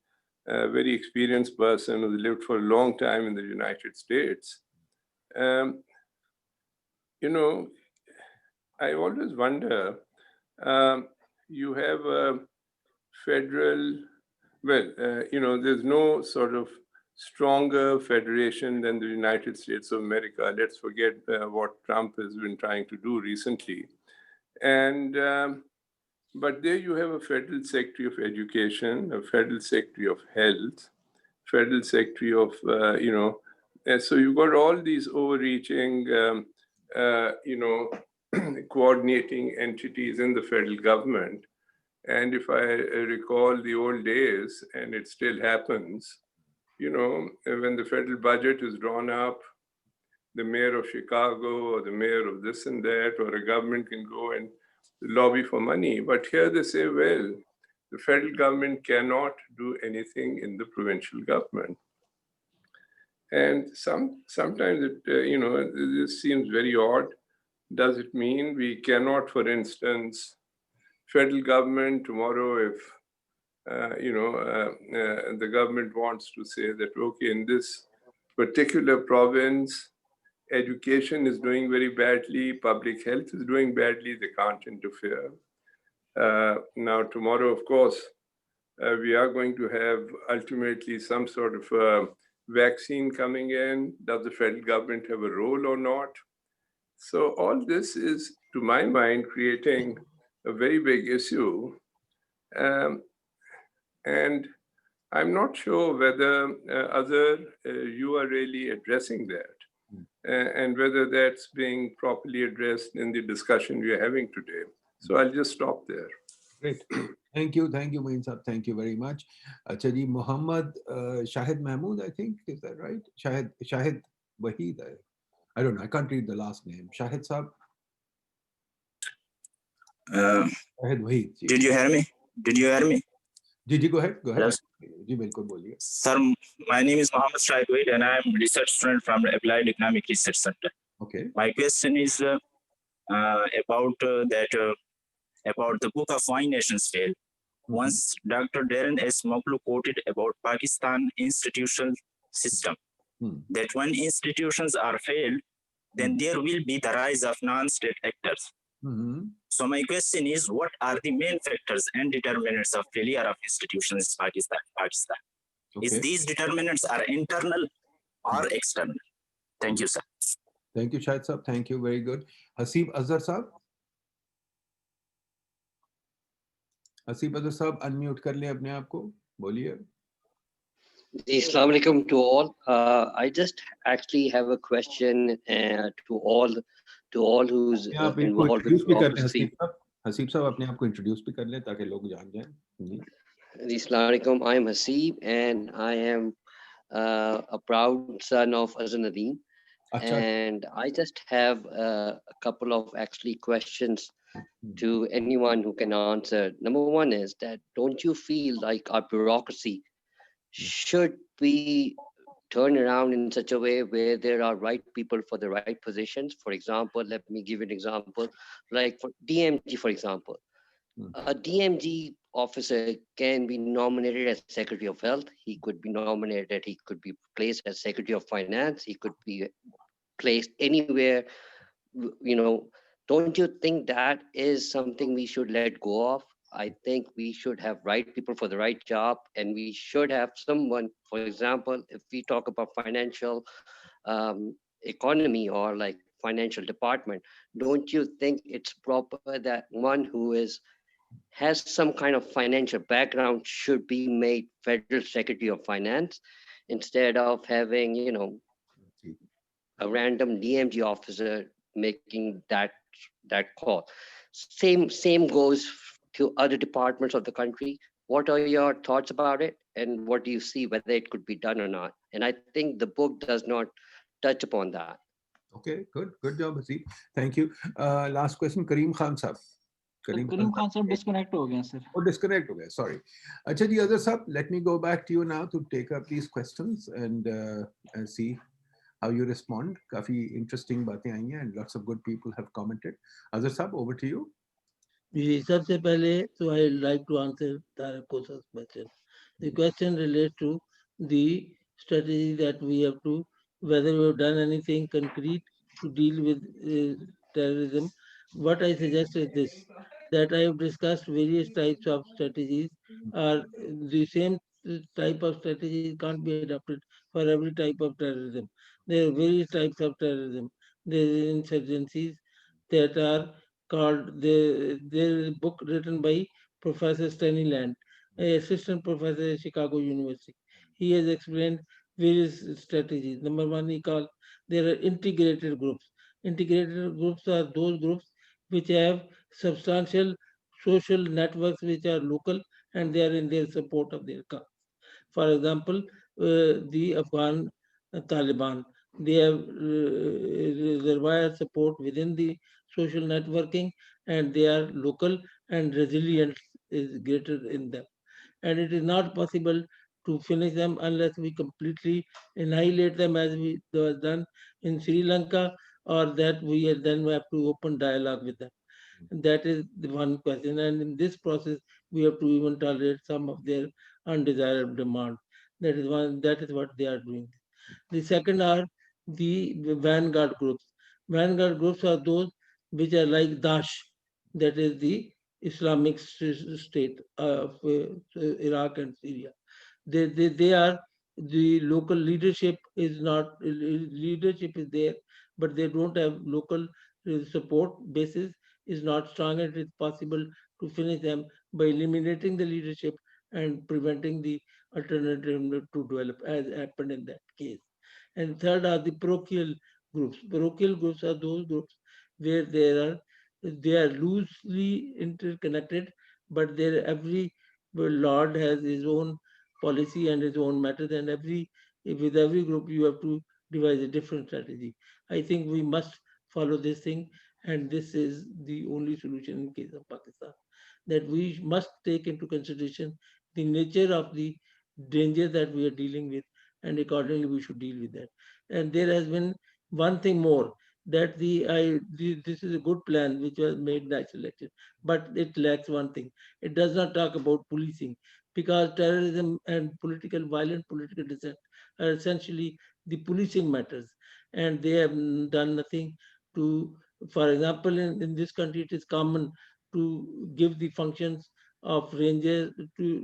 a very experienced person who lived for a long time in the United States. I always wonder, you have a federal, there's no sort of stronger federation than the United States of America. Let's forget what Trump has been trying to do recently. And but there you have a federal secretary of education, a federal secretary of health, federal secretary of, so you've got all these overreaching, coordinating entities in the federal government. And if I recall the old days, and it still happens, you know, when the federal budget is drawn up, the mayor of Chicago or the mayor of this and that, or a government can go and lobby for money. But here they say, well, the federal government cannot do anything in the provincial government. And sometimes it, you know, this seems very odd. Does it mean we cannot, for instance, federal government tomorrow, if the government wants to say that, okay, in this particular province, education is doing very badly, public health is doing badly, they can't interfere. Now, tomorrow, of course, we are going to have ultimately some sort of vaccine coming in. Does the federal government have a role or not? So all this is, to my mind, creating a very big issue. And I'm not sure whether you are really addressing that. And whether that's being properly addressed in the discussion we are having today. So I'll just stop there. Great. Thank you, Moin Saab. Thank you very much. Acha ji, Muhammad Shahid Mahmood, I think, is that right? Shahid Waheed. I don't know, I can't read the last name. Shahid Saab? Shahid Waheed. Did you hear me? Ji, go ahead. Yes. Ji, bilkul boliye. Sir, my name is Mohammed Shahid Waheed and I am a research student from the Applied Economic Research Center. Okay. My question is about the book of Why Nations Fail. Once Dr. Darren S. Moklu quoted about Pakistan institutional system, that when institutions are failed, then there will be the rise of non-state actors. So my question is, what are the main factors and determinants of failure of institutions in Pakistan? Okay. Is these determinants are internal or external? Thank you, sir. Thank you, Shahid Saab. Thank you. Very good. Haseeb Azhar Saab? Haseeb Azhar Saab, unmute कर लें अपने आप को. बोलिए. Assalamu alaikum to all. I just actually have a question to all who's involved with democracy. Haseeb Saab, अपने आप को introduce भी कर लें ताकि लोग जान जाएं. Assalamu alaikum. I am Haseeb and I am a proud son of Azhar Nadeem. And I just have a couple of actually questions to anyone who can answer. Number one is that, don't you feel like our bureaucracy should be turned around in such a way where there are right people for the right positions? For example, let me give you an example, like for DMG, for example. A DMG officer can be nominated as Secretary of Health. He could be nominated, he could be placed as Secretary of Finance. He could be placed anywhere, you know. Don't you think that is something we should let go of? I think we should have right people for the right job, and we should have someone, for example, if we talk about financial economy or like financial department, don't you think it's proper that one who has some kind of financial background should be made Federal Secretary of Finance instead of having, you know, a random DMG officer making that call? Same goes to other departments of the country. What are your thoughts about it? And what do you see whether it could be done or not? And I think the book does not touch upon that. Okay, good job, Haseeb. Thank you. Last question, Kareem Khan Saab. Kareem Khan Saab disconnect ho gaya, sir. Oh, disconnect ho gaya, sorry. Acha ji, Azhar Saab, let me go back to you now to take up these questions and see how you respond. Kafi interesting baatein aayi hain and lots of good people have commented. Azhar Saab, over to you. सबसे पहले, so I would like to answer Tarak Kosa's question. The question relates to the strategy that we have to, whether we have done anything concrete to deal with terrorism. What I suggest is this, that I have discussed various types of strategies. The same type of strategy can't be adopted for every type of terrorism. There are various types of terrorism. There are insurgencies that are called, there is a book written by Professor Stanley Land, an assistant professor at Chicago University. He has explained various strategies. Number one, he called, there are integrated groups. Integrated groups are those groups which have substantial social networks which are local and they are in their support of their cause. For example, the Afghan Taliban, they have reservoir support within the social networking, and they are local, and resilience is greater in them. And it is not possible to finish them unless we completely annihilate them as we was done in Sri Lanka, or that we then have to open dialogue with them. That is the one question. And in this process, we have to even tolerate some of their undesirable demands. That is one. That is what they are doing. The second are the vanguard groups. Vanguard groups are those which are like Daesh, that is the Islamic State of Iraq and Syria. They are, the local leadership is not, leadership is there, but they don't have local support basis is not strong, and it is possible to finish them by eliminating the leadership and preventing the alternative to develop, as happened in that case. And third are the parochial groups. Parochial groups are those groups where they are loosely interconnected, but every lord has his own policy and his own method, and with every group you have to devise a different strategy. I think we must follow this thing, and this is the only solution in case of Pakistan, that we must take into consideration the nature of the danger that we are dealing with, and accordingly we should deal with that. And there has been one thing more, that this is a good plan which was made national election, but it lacks one thing. It does not talk about policing, because terrorism and violent political dissent are essentially the policing matters, and they have done nothing to. For example, in this country, it is common to give the functions of rangers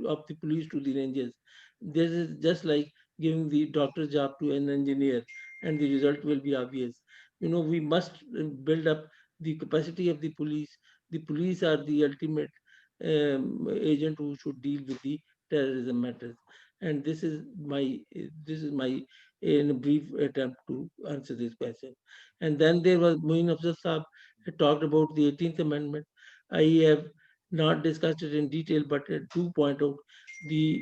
of the police to the rangers. This is just like giving the doctor's job to an engineer, and the result will be obvious. We must build up the capacity of the police. The police are the ultimate agent who should deal with the terrorism matters. And this is my in a brief attempt to answer this question. And then there was Moin Afzal Saab talked about the 18th Amendment. I have not discussed it in detail, but to point out the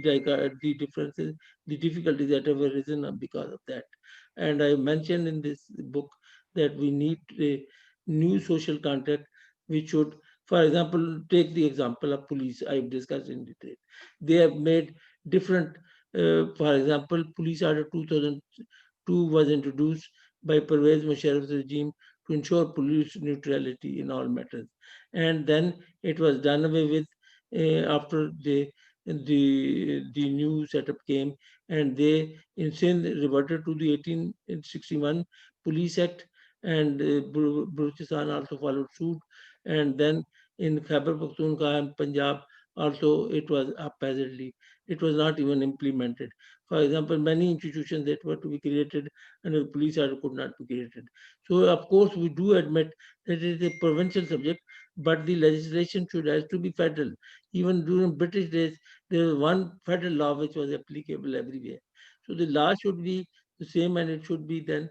differences, the difficulties that have arisen because of that. And I mentioned in this book that we need a new social contract, which should, for example, take the example of police I've discussed in detail. They have made different, for example, Police Order 2002 was introduced by Pervez Musharraf's regime to ensure police neutrality in all matters. And then it was done away with after the new setup came, and they in Sindh reverted to the 1861 Police Act, and Balochistan also followed suit. And then in Khyber Pakhtunkhwa and Punjab also it was haphazardly. It was not even implemented. For example, many institutions that were to be created under the police order could not be created. So of course we do admit that it is a provincial subject, but the legislation should have to be federal. Even during British days, there was one federal law which was applicable everywhere. So the law should be the same, and it should be then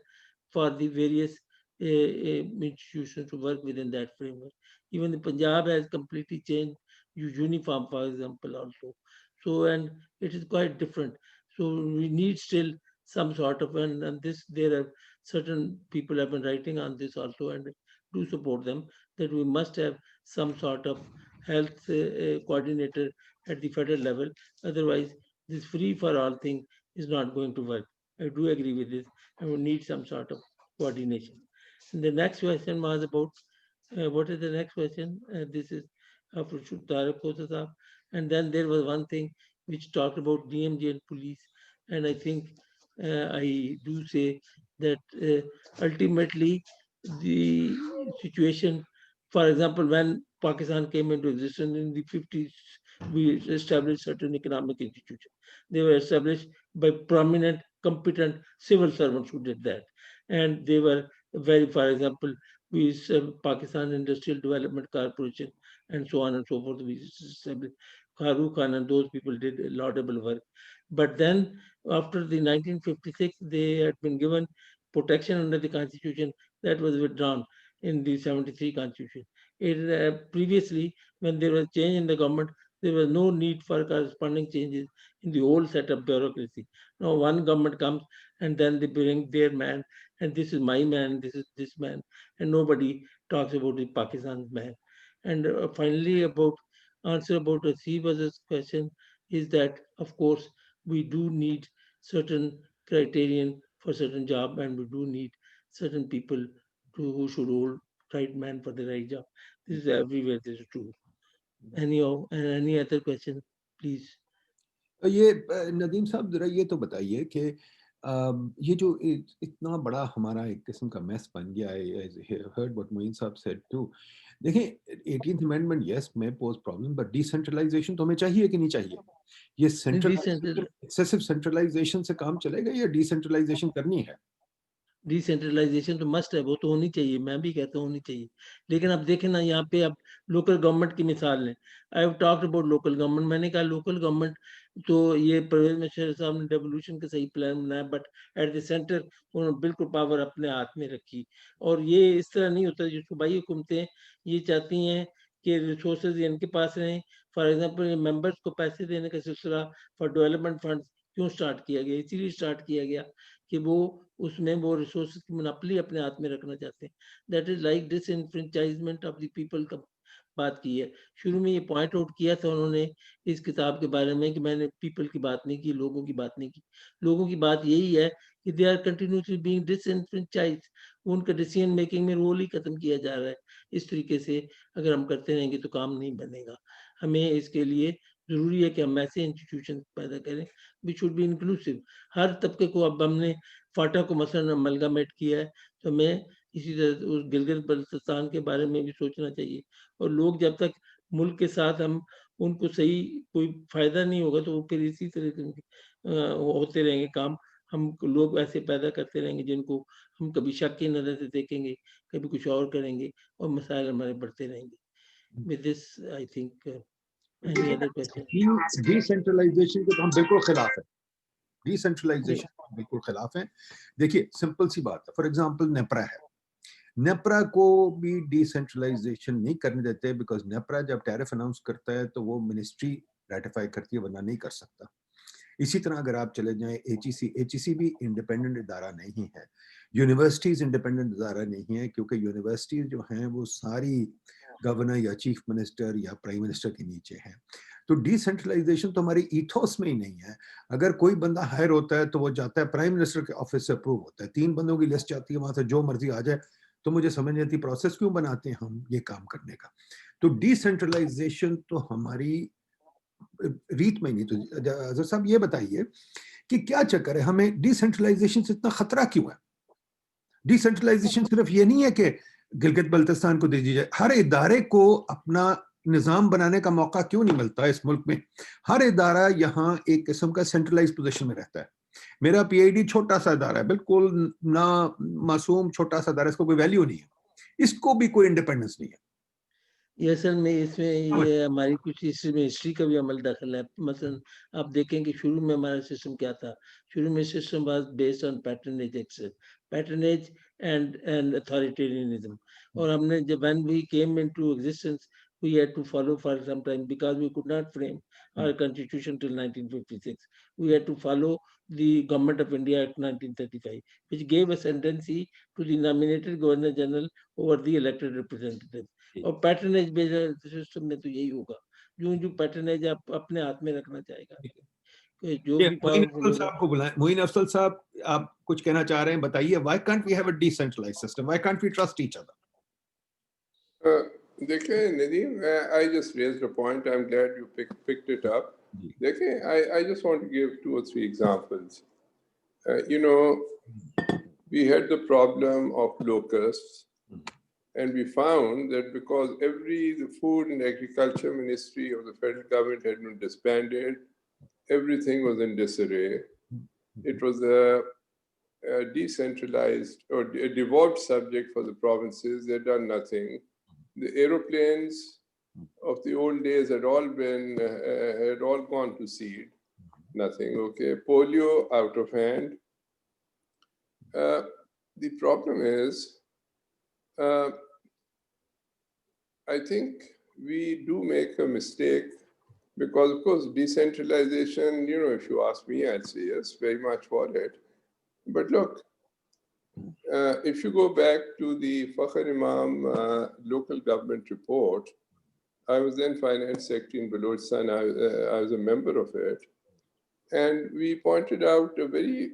for the various institutions to work within that framework. Even the Punjab has completely changed uniform, for example, also. So, and it is quite different. So we need still some sort of, and this, there are certain people have been writing on this also, and do support them, that we must have some sort of health coordinator at the federal level. Otherwise, this free for all thing is not going to work. I do agree with this, and we need some sort of coordination. And the next question was about what is the next question? This is for Tarak Khosla. And then there was one thing which talked about DMG and police. And I think I do say that ultimately the situation, for example, when Pakistan came into existence in the 50s, we established certain economic institutions. They were established by prominent, competent civil servants who did that. And they were very, for example, we Pakistan Industrial Development Corporation, and so on and so forth. We established Farooq Khan, and those people did laudable work. But then after the 1956, they had been given protection under the constitution that was withdrawn in the 73 constitution. Previously, when there was change in the government, there was no need for corresponding changes in the whole set of bureaucracy. Now one government comes and then they bring their man, and this is my man, this is this man, and nobody talks about the Pakistan's man. And finally, about Asif Azhar's question is that, of course, we do need certain criterion for certain job, and we do need certain people who should hold right man for the right job. This is everywhere. This is true. Any other question, please? ये नदीम साहब जरा ये तो बताइए कि ये जो इतना बड़ा हमारा एक किस्म का मैस बन गया है, heard what मोइन साहब said too. देखिए 18th amendment yes may pose problem, but decentralization तो हमें चाहिए कि नहीं चाहिए? ये centralization, excessive centralization से काम चलेगा या decentralization करनी है? डिसेंट्रलाइजेशन तो मस्ट है, वो तो होनी चाहिए, मैं भी कहता हूँ होनी चाहिए। लेकिन अब देखें ना, यहाँ पे अब लोकल गवर्नमेंट की मिसाल है। I have talked about local government, मैंने कहा लोकल गवर्नमेंट तो ये परवेज मिश्रा साहब ने डेवोल्यूशन का सही प्लान बनाया, बट एट द सेंटर उन्होंने बिल्कुल पावर अपने हाथ में रखी। और ये इस तरह नहीं होता, जो सूबाई हुकूमतें ये चाहती हैं कि रिसोर्सेज इनके पास रहें। फॉर एग्जाम्पल मेंबर्स को पैसे देने का सिलसिला फॉर डेवलपमेंट फंड क्यों स्टार्ट किया गया? इसीलिए स्टार्ट किया गया कि वो उसमें वो रिसोर्सेज की मोनोपोली अपने हाथ में रखना चाहते हैं। That is like disenfranchisement of the people का बात की है। शुरू में ये पॉइंट आउट किया था उन्होंने इस किताब के बारे में कि मैंने पीपल की बात नहीं की, लोगों की बात नहीं की। लोगों की बात यही है कि दे आर कंटिन्यूसली बीइंग डिसएनफ्रेंचाइज्ड, उनका डिसीजन मेकिंग में रोल ही खत्म किया जा रहा है। इस तरीके से अगर हम करते रहेंगे तो काम नहीं बनेगा। हमें इसके लिए जरूरी है कि हम ऐसे इंस्टीट्यूशन पैदा करें विच शुड बी इंक्लूसिव। हर तबके को, अब हमने फाटा को मसलन अमलगामेट किया है, तो हमें इसी तरह उस गिलगित बल्तिस्तान के बारे में भी सोचना चाहिए। और लोग जब तक मुल्क के साथ हम उनको सही कोई फायदा नहीं होगा तो वो फिर इसी तरह के होते रहेंगे काम। हम लोग ऐसे पैदा करते रहेंगे जिनको हम कभी शक की नजर से देखेंगे, कभी कुछ और करेंगे, और मसाइल हमारे बढ़ते रहेंगे। With this, I think any other question? Decentralization के तो हम बिल्कुल खिलाफ है। डिसेंट्रलाइजेशन बिल्कुल खिलाफ है। देखिए सिंपल सी बात है, फॉर एग्जांपल नेप्रा है, नेप्रा को भी डिसेंट्रलाइजेशन नहीं करने देते, बिकॉज नेप्रा जब टैरिफ अनाउंस करता है तो वो मिनिस्ट्री रेटिफाई करती है, वरना नहीं कर सकता। इसी तरह अगर आप चले जाएं एचईसी भी इंडिपेंडेंट इदारा नहीं है, यूनिवर्सिटीज इंडिपेंडेंट इदारा नहीं है, क्योंकि यूनिवर्सिटीज जो हैं वो सारी गवर्नर या चीफ मिनिस्टर या प्राइम मिनिस्टर के नीचे हैं। तो डिसेंट्रलाइजेशन तो हमारी ईथोस में ही नहीं है। अगर कोई बंदा हायर होता है तो वो जाता है प्राइम मिनिस्टर के ऑफिस से अप्रूव होता है, 3 बंदों की लिस्ट जाती है, वहां से जो मर्जी आ जाए। तो मुझे समझ नहीं आती प्रोसेस क्यों बनाते हैं हम ये काम करने का। तो डिसेंट्रलाइजेशन तो हमारी रीत में नहीं। तो अजहर साहब ये बताइए कि क्या चक्कर है, हमें डिसेंट्रलाइजेशन से इतना खतरा क्यों है? डिसेंट्रलाइजेशन सिर्फ ये नहीं है कि गिलगित बल्तिस्तान को दे दीजिए, हर इदारे को अपना निजाम बनाने का मौका क्यों नहीं मिलता इस मुल्क में? हर इदारा यहाँ एक किस्म का सेंट्रलाइज पोजीशन में रहता है। मेरा पीआईडी छोटा सा इदारा है, बिल्कुल ना मासूम छोटा सा इदारा, इसको कोई वैल्यू नहीं है, इसको भी कोई इंडिपेंडेंस नहीं है। ये असल में इसमें ये हमारी कुछ हिस्ट्री का भी अमल दखल है। मसलन आप देखें कि शुरू में हमारा सिस्टम क्या था। शुरू में system was based on patronage and authoritarianism. और हमने जब when we came into existence we had to follow for some time because we could not frame our constitution till 1956. We had to follow the Government of India Act 1935, which gave ascendancy to the nominated Governor General over the elected representatives. और patronage based system में तो यही होगा, जो patronage आप अपने हाथ में रखना चाहेगा। जो भी पावरफुल साहब को बुलाएं। मोइन अफसल साहब, आप कुछ कहना चाह रहे हैं, बताइए। Why can't we have a decentralized system? Why can't we trust each other? देखिए Nadeem, I just raised a point. I'm glad you picked it up. देखिए, I just want to give 2 or 3 examples. You know, we had the problem of locusts, and we found that because the Food and Agriculture Ministry of the federal government had been disbanded, everything was in disarray. It was a decentralized or a devolved subject for the provinces. They had done nothing. The aeroplanes of the old days had all gone to seed. Nothing. Okay. Polio out of hand. The problem is, I think we do make a mistake because, of course, decentralization, if you ask me, I'd say yes, very much for it. But look, if you go back to the Fakhr Imam local government report, I was then finance secretary in Balochistan. I was a member of it. And we pointed out a very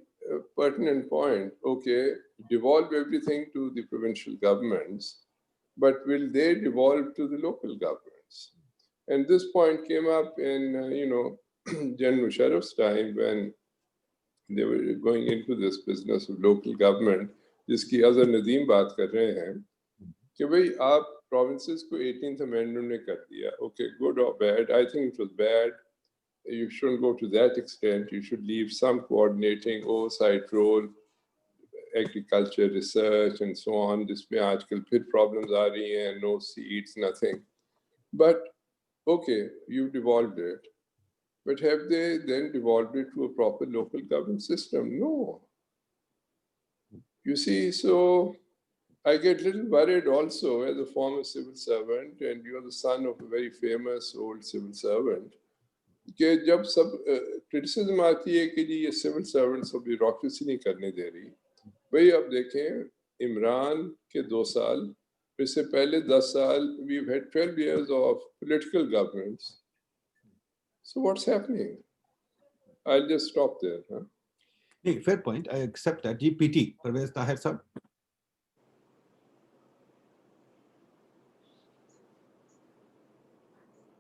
pertinent point. Okay, devolve everything to the provincial governments, but will they devolve to the local governments? And this point came up in, General Musharraf's time when they were going into this business of local government, जिसकी अजहर नदीम बात कर रहे हैं कि भाई आप provinces को 18th Amendment ने कर दिया. Okay, good or bad? I think it was bad. You shouldn't go to that extent. You should leave some coordinating oversight role, agriculture, research, and so on. जिसमें आजकल फिर problems आ रही हैं, no seats, nothing. But okay, you devolved it. But have they then devolved it to a proper local government system? No. You see, so I get a little worried also as a former civil servant, and you're the son of a very famous old civil servant, कि जब सब criticism आती है कि जी ये civil servants को bureaucracy नहीं करने दे रही. भाई अब देखें इमरान के 2 साल, इससे पहले 10 साल, we've had 12 years of political governments. So what's happening? I'll just stop there. Huh? Fair point. I accept that. GPT, Parvez Tahir sir.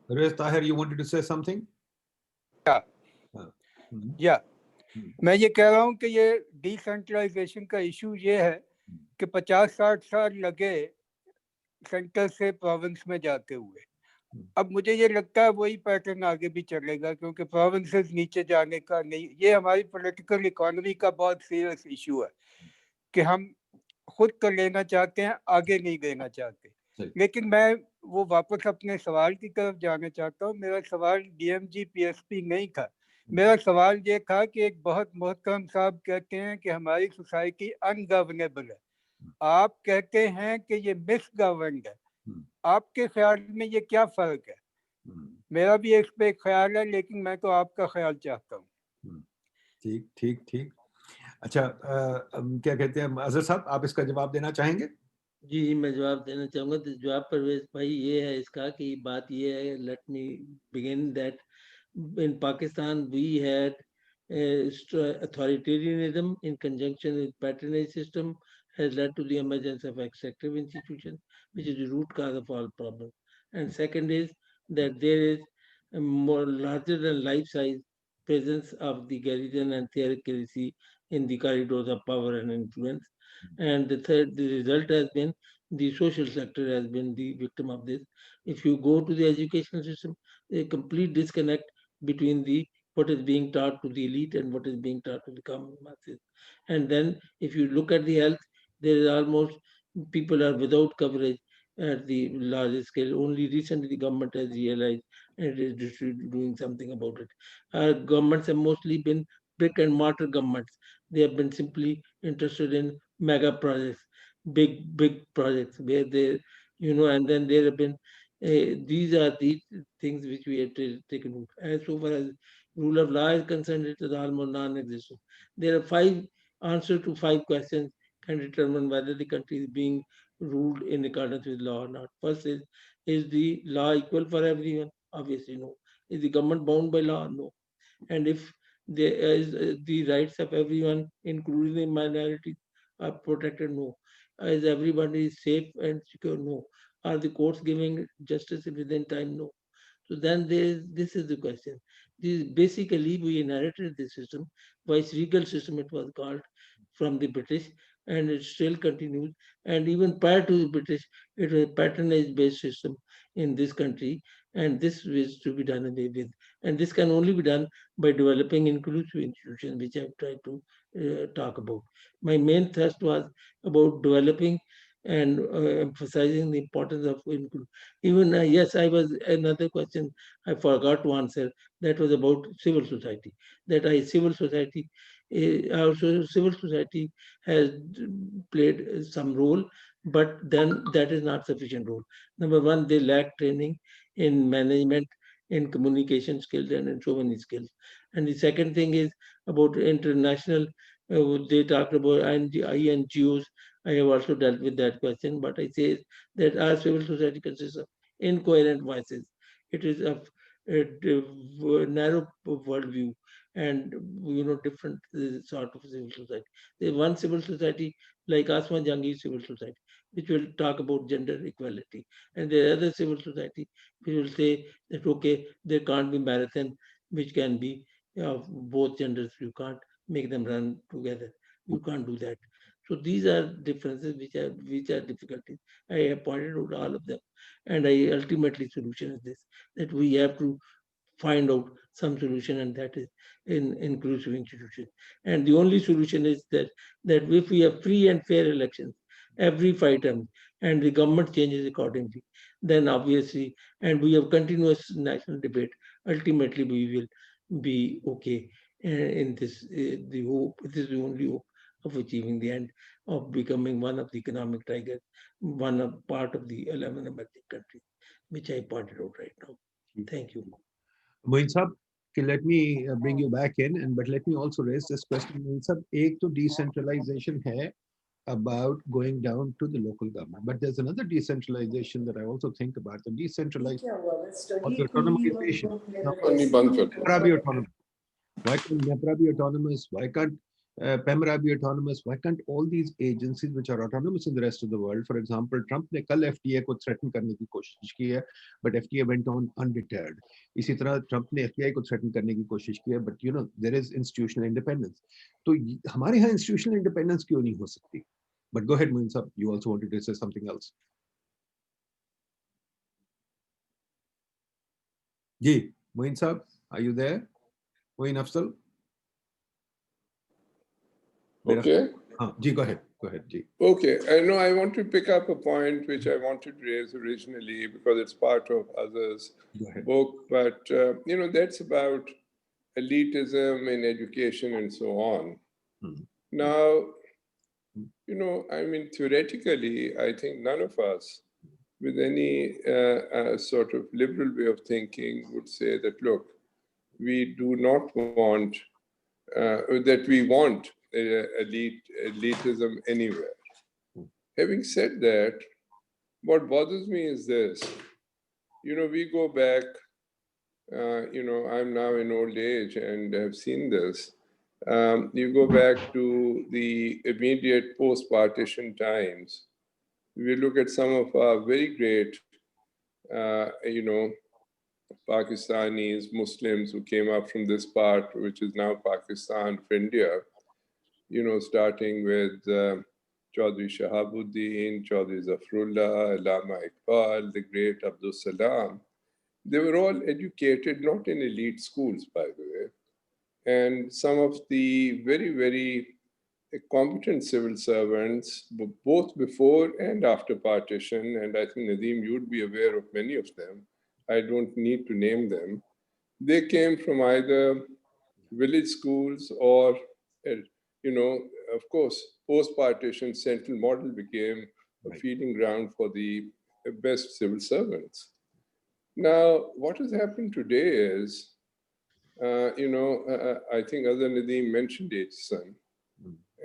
Parvez Tahir, you wanted to say something? Yeah. Yeah. मैं ये कह रहा हूँ कि ये decentralisation का issue ये है कि 50-60 साल लगे सेंटर से प्रोविंस में जाते हुए. अब मुझे ये लगता है वही पैटर्न आगे भी चलेगा, क्योंकि प्रोविंसेस नीचे जाने का नहीं. ये हमारी पॉलिटिकल इकोनॉमी का बहुत सीरियस इशू है कि हम खुद तो लेना चाहते हैं, आगे नहीं देना चाहते. लेकिन मैं वो वापस अपने सवाल की तरफ जाना चाहता हूँ. मेरा सवाल डीएमजी पीएसपी नहीं था. मेरा सवाल ये था कि एक बहुत मोहतरम साहब कहते हैं कि हमारी सोसाइटी अनगवर्नेबल है. आप कहते हैं कि ये मिसगवर्नड है. आपके ख्याल में ये क्या फर्क है? मेरा भी इस पे ख्याल है, लेकिन मैं तो आपका ख्याल चाहता हूँ. ठीक ठीक ठीक. अच्छा, क्या कहते हैं अजहर साहब, आप इसका जवाब देना चाहेंगे? जी, मैं जवाब देना चाहूँगा. तो जवाब परवेज भाई ये है इसका कि बात ये है, let me begin that in Pakistan we had authoritarianism in conjunction with patronage system has led to the emergence of extractive institutions, which is the root cause of all problems. And second is that there is a more larger than life size presence of the garrison and theocracy in the corridors of power and influence. And the third, the result has been the social sector has been the victim of this. If you go to the education system, a complete disconnect between the what is being taught to the elite and what is being taught to the common masses. And then if you look at the health, there is almost people are without coverage at the largest scale. Only recently the government has realized and is doing something about it. Our governments have mostly been brick and mortar governments. They have been simply interested in mega projects, big projects where they, and then there have been these are the things which we have taken. As so far as rule of law is concerned, it is almost non-existent. There are 5 answers to 5 questions can determine whether the country is being ruled in accordance with law or not. First is the law equal for everyone? Obviously, no. Is the government bound by law? No. And if there is the rights of everyone, including the minorities, are protected? No. Is everybody safe and secure? No. Are the courts giving justice within time? No. So then this is the question. Basically, we inherited the system, vice-regal system it was called, from the British, and it still continues. And even prior to the British, it was a patronage-based system in this country, and this is to be done away with. And this can only be done by developing inclusive institutions, which I've tried to talk about. My main thrust was about developing and emphasizing the importance of inclusion. Even yes, I was another question I forgot to answer. That was about civil society. Civil society has played some role, but then that is not sufficient role. Number one, they lack training in management, in communication skills, and in so many skills. And the second thing is about international, they talked about INGOs. I have also dealt with that question, but I say that our civil society consists of incoherent voices. It is of a narrow worldview and different sort of civil society. There's one civil society like Asma Jhangi Civil Society, which will talk about gender equality, and there are other civil society which will say that okay, there can't be marathon which can be of both genders. You can't make them run together. You can't do that. So these are differences which are difficulties. I have pointed out all of them, and I ultimately solution is this, that we have to find out some solution, and that is in inclusive institutions. And the only solution is that if we have free and fair elections every 5 terms and the government changes accordingly, then obviously, and we have continuous national debate, ultimately we will be okay. In this, the hope, this is the only hope of achieving the end of becoming one of the economic tigers, one of part of the 11 emerging countries, which I pointed out right now. Thank you. Moin Sab, let me bring you back in, but let me also raise this question. Moin Sab, एक तो decentralization है about going down to the local government, but there's another decentralization that I also think about, the decentralization of the autonomization. Now, be autonomous. Why can't NEPRA be autonomous? Why can't PEMRA be autonomous? Why can't all these agencies which are autonomous in the rest of the world? For example, Trump ने कल FTA को threaten करने की कोशिश की है, but FTA went on undeterred. इसी तरह Trump ने FTA को threaten करने की कोशिश की है, but there is institutional independence. तो हमारे यहाँ institutional independence क्यों नहीं हो सकती? But go ahead, Moin Sab, you also wanted to say something else. Ji, Moin Sab, are you there? Moin Afzal? Okay. Ji, go ahead. Go ahead, Ji. Okay. I know I want to pick up a point which I wanted to raise originally because it's part of others' book, but that's about elitism in education and so on. Now, theoretically, I think none of us with any sort of liberal way of thinking would say that, look, we do not want, that we want elitism anywhere. Having said that, what bothers me is this. We go back, I'm now in old age and have seen this. You go back to the immediate post-partition times. We look at some of our very great, Pakistanis, Muslims who came up from this part, which is now Pakistan of India, starting with Chaudhry Shahabuddin, Chaudhry Zafrullah, Allama Iqbal, the great Abdul Salam. They were all educated, not in elite schools, by the way. And some of the very, very competent civil servants, both before and after partition, and I think, Nadeem, you'd be aware of many of them. I don't need to name them. They came from either village schools or, of course, post-partition central model became a feeding ground for the best civil servants. Now, what has happened today is, I think Azhar Nadeem mentioned Aitchison,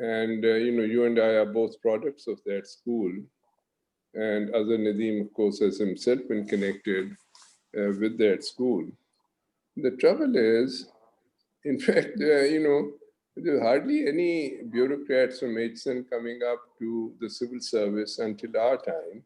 and you and I are both products of that school. And Azhar Nadeem, of course, has himself been connected with that school. The trouble is, in fact, there's hardly any bureaucrats from Aitchison coming up to the civil service until our time.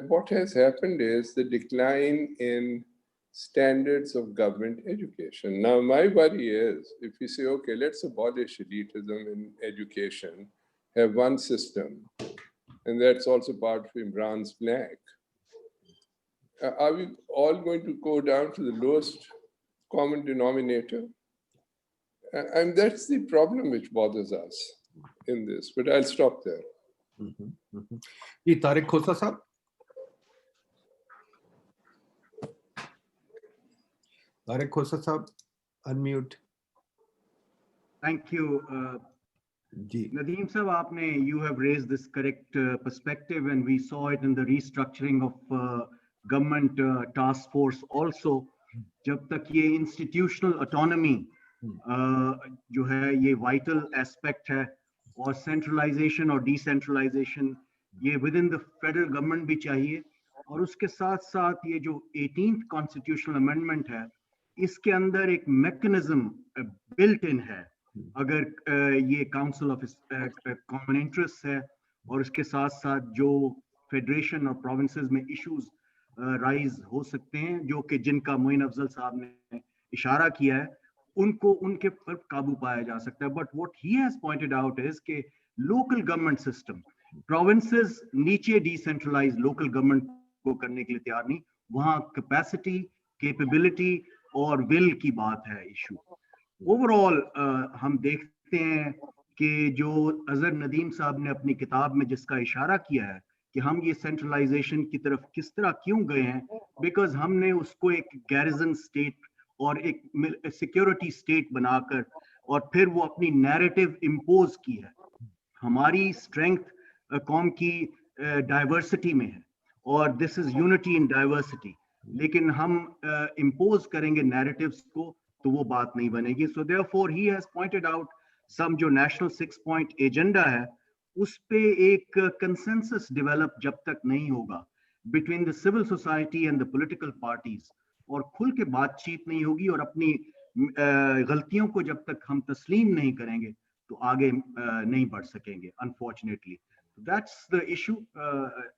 What has happened is the decline in standards of government education. Now, my worry is, if we say, okay, let's abolish elitism in education, have one system, and that's also part of Imran's flag. Are we all going to go down to the lowest common denominator? And that's the problem which bothers us in this, but I'll stop there. Tariq Khosa Sahab. Tariq Khosa Sahab, unmute. Thank you. Ji Nadeem sir, you have raised this correct perspective, and we saw it in the restructuring of government task force also. जब तक ये institutional autonomy जो है ये vital aspect है, और centralization और decentralization ये within the federal government भी चाहिए, और उसके साथ साथ ये जो 18th constitutional amendment है, इसके अंदर एक mechanism built in है. अगर ये काउंसिल ऑफ कॉमन इंटरेस्ट है, और उसके साथ साथ जो फेडरेशन और प्रोविंसेस में इश्यूज राइज हो सकते हैं, जो कि जिनका मोइन अफजल साहब ने इशारा किया है, उनको उनके पर काबू पाया जा सकता है. But what he has pointed out is कि लोकल गवर्नमेंट सिस्टम, प्रोविंसेस नीचे डिसेंट्रलाइज लोकल गवर्नमेंट को करने के लिए तैयार नहीं, वहां कैपेसिटी, कैपेबिलिटी और विल की बात है इशू. ओवरऑल हम देखते हैं कि जो अजहर नदीम साहब ने अपनी किताब में जिसका इशारा किया है कि हम ये सेंट्रलाइजेशन की तरफ किस तरह क्यों गए हैं, बिकॉज हमने उसको एक गैरिजन स्टेट और एक सिक्योरिटी स्टेट बनाकर और फिर वो अपनी नैरेटिव इम्पोज की है. हमारी स्ट्रेंथ कौम की डाइवर्सिटी में है, और this is unity in diversity, लेकिन हम इम्पोज करेंगे नैरेटिव्स को तो वो बात नहीं बनेगी. So therefore he has pointed out some जो नेशनल 6 पॉइंट एजेंडा है, उस पे एक कंसेंसस डेवलप जब तक नहीं होगा between the civil society and the political parties, और खुल के बातचीत नहीं होगी, और अपनी गलतियों को जब तक हम तस्लीम नहीं करेंगे तो आगे नहीं बढ़ सकेंगे, unfortunately. That's the issue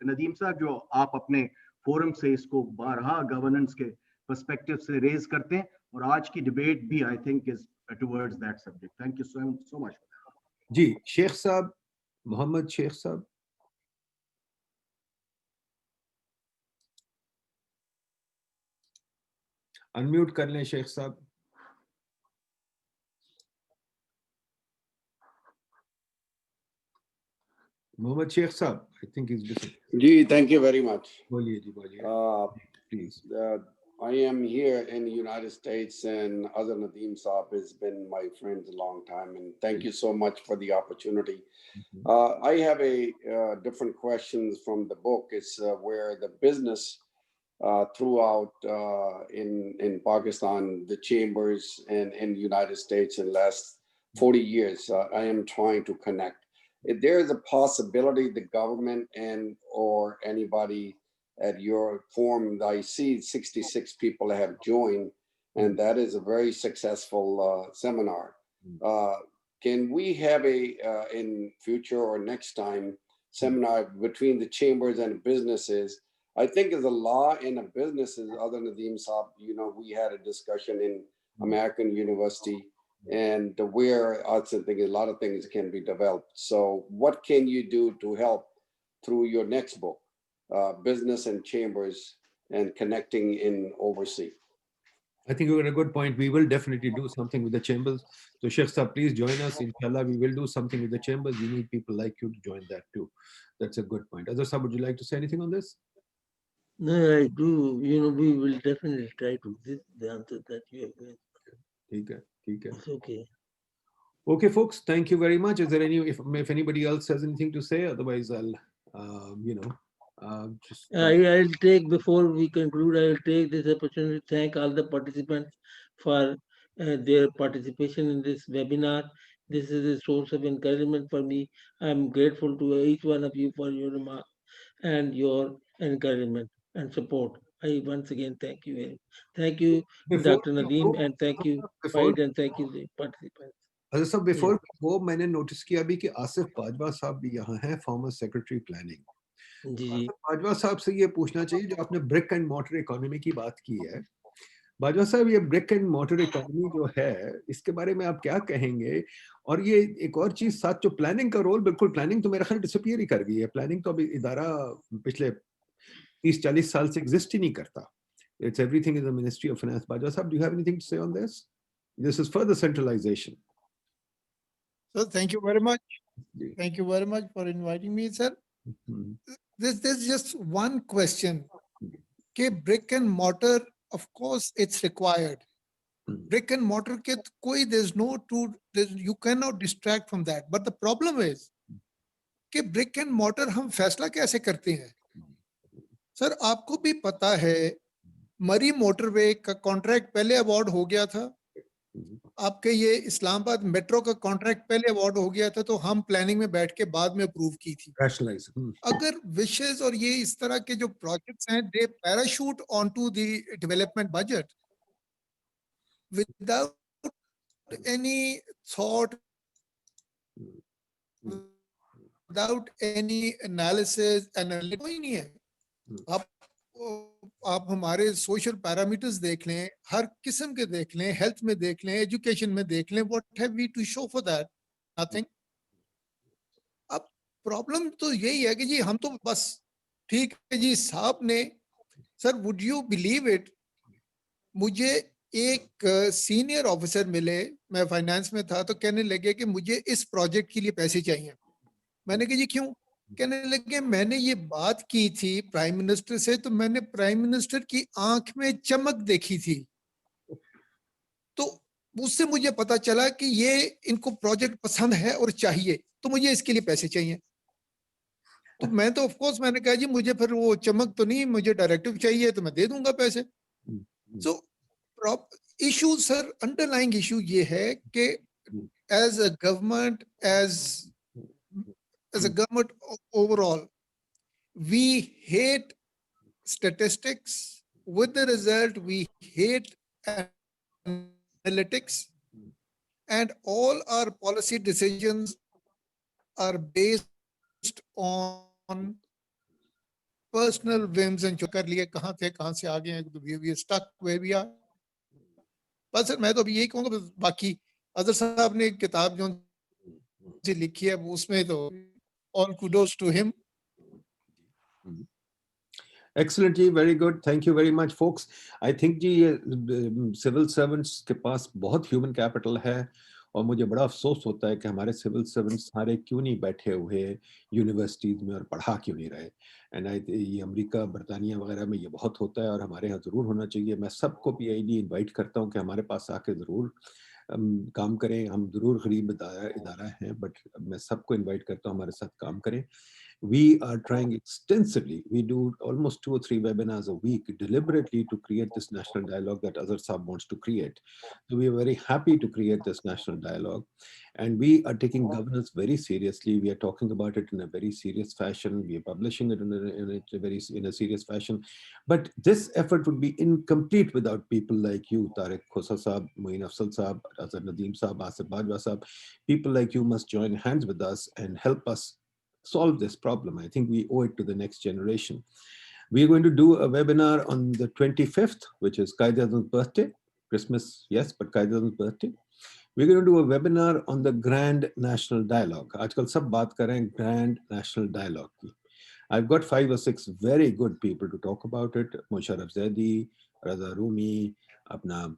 Nadeem साहब, जो आप अपने फोरम से इसको बारहा गवर्नेंस के पर्सपेक्टिव से रेज करते हैं, और आज की डिबेट भी I think is towards that subject. Thank you so much. जी शेख साहब, मोहम्मद शेख साहब. अनम्यूट कर लें शेख साहब. मोहम्मद शेख साहब, आई थिंक इज लिसनिंग. जी, thank you very much. बोलिए जी, बोलिए please. I am here in the United States, and Azhar Nadeem Saab has been my friend a long time, and thank you so much for the opportunity. I have a different questions from the book. It's where the business throughout in Pakistan, the chambers, and in the United States in the last 40 years, I am trying to connect. If there is a possibility the government and or anybody at your forum, I see 66 people have joined, and that is a very successful seminar. Can we have in future or next time seminar between the chambers and businesses? I think there's a law in the businesses, other than Nadeem Saab, we had a discussion in American University, and where I think a lot of things can be developed. So what can you do to help through your next book? Business and chambers and connecting in overseas. I think you got a good point. We will definitely do something with the chambers. So Sheikh Saab, please join us. Inshallah, we will do something with the chambers. We need people like you to join that too. That's a good point. Azhar Saab, would you like to say anything on this? No, I do. We will definitely try to give the answer that you have given. Okay. It's okay. Okay, folks. Thank you very much. Is there if anybody else has anything to say? Otherwise, I'll I'll take, before we conclude, I will take this opportunity to thank all the participants for their participation in this webinar. This is a source of encouragement for me. I'm grateful to each one of you for your remarks and your encouragement and support. I once again thank you. Thank you, Dr. Nadeem, and thank you, Faid, and thank you, the participants. Azhar Saab, before वो मैंने notice किया भी कि आसिफ बाजवा साहब भी यहाँ हैं, former secretary planning. जी. बाजवा साहब से ये पूछना चाहिए, जो आपने ब्रिक एंड मॉर्टर इकोनॉमी की बात की है, बाजवा साहब, ये ब्रिक एंड मॉर्टर इकोनॉमी जो है, इसके बारे में आप क्या कहेंगे? और ये एक और चीज साथ, जो प्लानिंग का रोल, बिल्कुल प्लानिंग तो मेरा ख्याल डिसअपीयर ही कर गई है. प्लानिंग तो अभी इदारा पिछले 30-40 साल से एग्जिस्ट ही नहीं करता. It's everything in the Ministry of Finance. Bajwa Sahab, do you have anything to say on this? This is further centralization. So thank you very much. Thank you very much for inviting me, sir. There's just one question. Okay, brick and mortar, of course, it's required. brick and mortar के कोई there's no two, you cannot distract from that. But the problem is कि brick and mortar हम फैसला कैसे करते हैं? Sir आपको भी पता है मरी मोटरवे का कॉन्ट्रैक्ट पहले अवार्ड हो गया था, आपके ये इस्लामाबाद मेट्रो का कॉन्ट्रैक्ट पहले अवार्ड हो गया था, तो हम प्लानिंग में बैठ के बाद में अप्रूव की थी। अगर विशेष और ये इस तरह के जो प्रोजेक्ट्स हैं, they parachute onto the development budget without any thought, without any analysis, कोई नहीं है। आप हमारे सोशल पैरामीटर्स देख लें, हर किस्म के देख लें, हेल्थ में देख लें, एजुकेशन में देख लें, what have we to show for that? Nothing. अब प्रॉब्लम तो यही है कि जी हम तो बस ठीक है जी साहब ने, sir would you believe it, मुझे एक सीनियर ऑफिसर मिले, मैं फाइनेंस में था, तो कहने लगे कि मुझे इस प्रोजेक्ट के लिए पैसे चाहिए। मैंने कहा जी क्यों? कहने लगे मैंने ये बात की थी प्राइम मिनिस्टर से, तो मैंने प्राइम मिनिस्टर की आंख में चमक देखी थी, तो उससे मुझे पता चला कि ये इनको प्रोजेक्ट पसंद है और चाहिए, तो मुझे इसके लिए पैसे चाहिए। तो मैं तो ऑफ कोर्स मैंने कहा जी मुझे फिर वो चमक तो नहीं, मुझे डायरेक्टिव चाहिए, तो मैं दे दूंगा पैसे। So issue sir, underlying issue ये है कि as a government, as a government overall, we hate statistics. With the result, we hate analytics, and all our policy decisions are based on personal whims and कर लिए कहाँ थे कहाँ से आ गए हैं, we are stuck where we are. बस sir मैं तो अभी यही कहूँगा, बाकी अजहर साहब ने किताब जो लिखी है उसमें तो all kudos to him. Excellent जी, very good, thank you very much folks. I think जी सिविल सर्वेंट्स के पास बहुत ह्यूमन कैपिटल है, और मुझे बड़ा अफसोस होता है कि हमारे सिविल सर्वेंट्स सारे क्यों नहीं बैठे हुए यूनिवर्सिटीज़ में और पढ़ा क्यों नहीं रहे। एंड ये अमेरिका, बरतानिया वगैरह में ये बहुत होता है, और हमारे यहाँ ज़रूर होना चाहिए। मैं सबको PID इनवाइट करता हूँ कि हमारे पास आके ज़रूर काम करें। हम ज़रूर गरीब इदारा हैं, बट मैं सबको इनवाइट करता हूँ हमारे साथ काम करें। We are trying extensively. We do almost 2 or 3 webinars a week deliberately to create this national dialogue that Azhar Saab wants to create. So we are very happy to create this national dialogue, and we are taking governance very seriously. We are talking about it in a very serious fashion. We are publishing it in a serious fashion. But this effort would be incomplete without people like you, Tariq Khosa Saab, Moin Afzal Saab, Azhar Nadeem Saab, Asif Bajwa Saab. People like you must join hands with us and help us solve this problem. I think we owe it to the next generation. We are going to do a webinar on the 25th, which is Qaid-e-Azam's birthday. Christmas, yes, but Qaid-e-Azam's birthday. We're going to do a webinar on the Grand National Dialogue. आजकल सब बात कर रहे हैं Grand National Dialogue की. I've got 5 or 6 very good people to talk about it. Musharraf Zaidi, Raza Rumi, अपना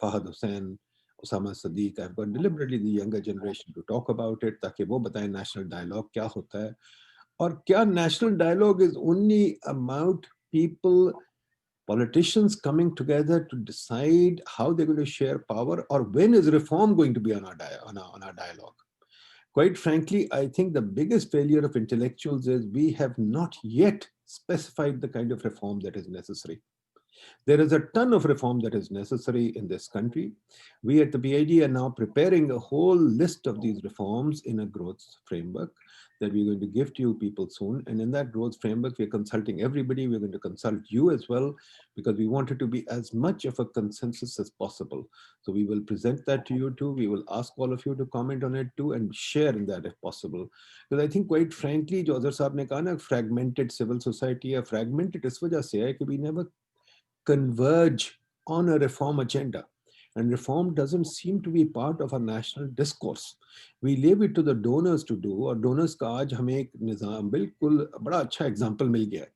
Fahad Hussain, Osama Sadiq. I've got deliberately the younger generation to talk about it, ताकि वो बताएं national dialogue क्या होता है, और क्या national dialogue is only about people, politicians coming together to decide how they're going to share power, or when is reform going to be on our dialogue. Quite frankly, I think the biggest failure of intellectuals is we have not yet specified the kind of reform that is necessary. There is a ton of reform that is necessary in this country. We at the PID are now preparing a whole list of these reforms in a growth framework that we're going to give to you people soon. And in that growth framework, we're consulting everybody. We're going to consult you as well, because we want it to be as much of a consensus as possible. So we will present that to you too. We will ask all of you to comment on it too and share in that if possible. Because I think quite frankly, जो अज़हर साहब ने कहा ना, fragmented civil society है, fragmented इस वजह से है कि we never converge on a reform agenda, and reform doesn't seem to be part of our national discourse. We leave it to the donors to do, और donors का आज हमें एक निज़ाम बिल्कुल बड़ा अच्छा एग्जाम्पल मिल गया है.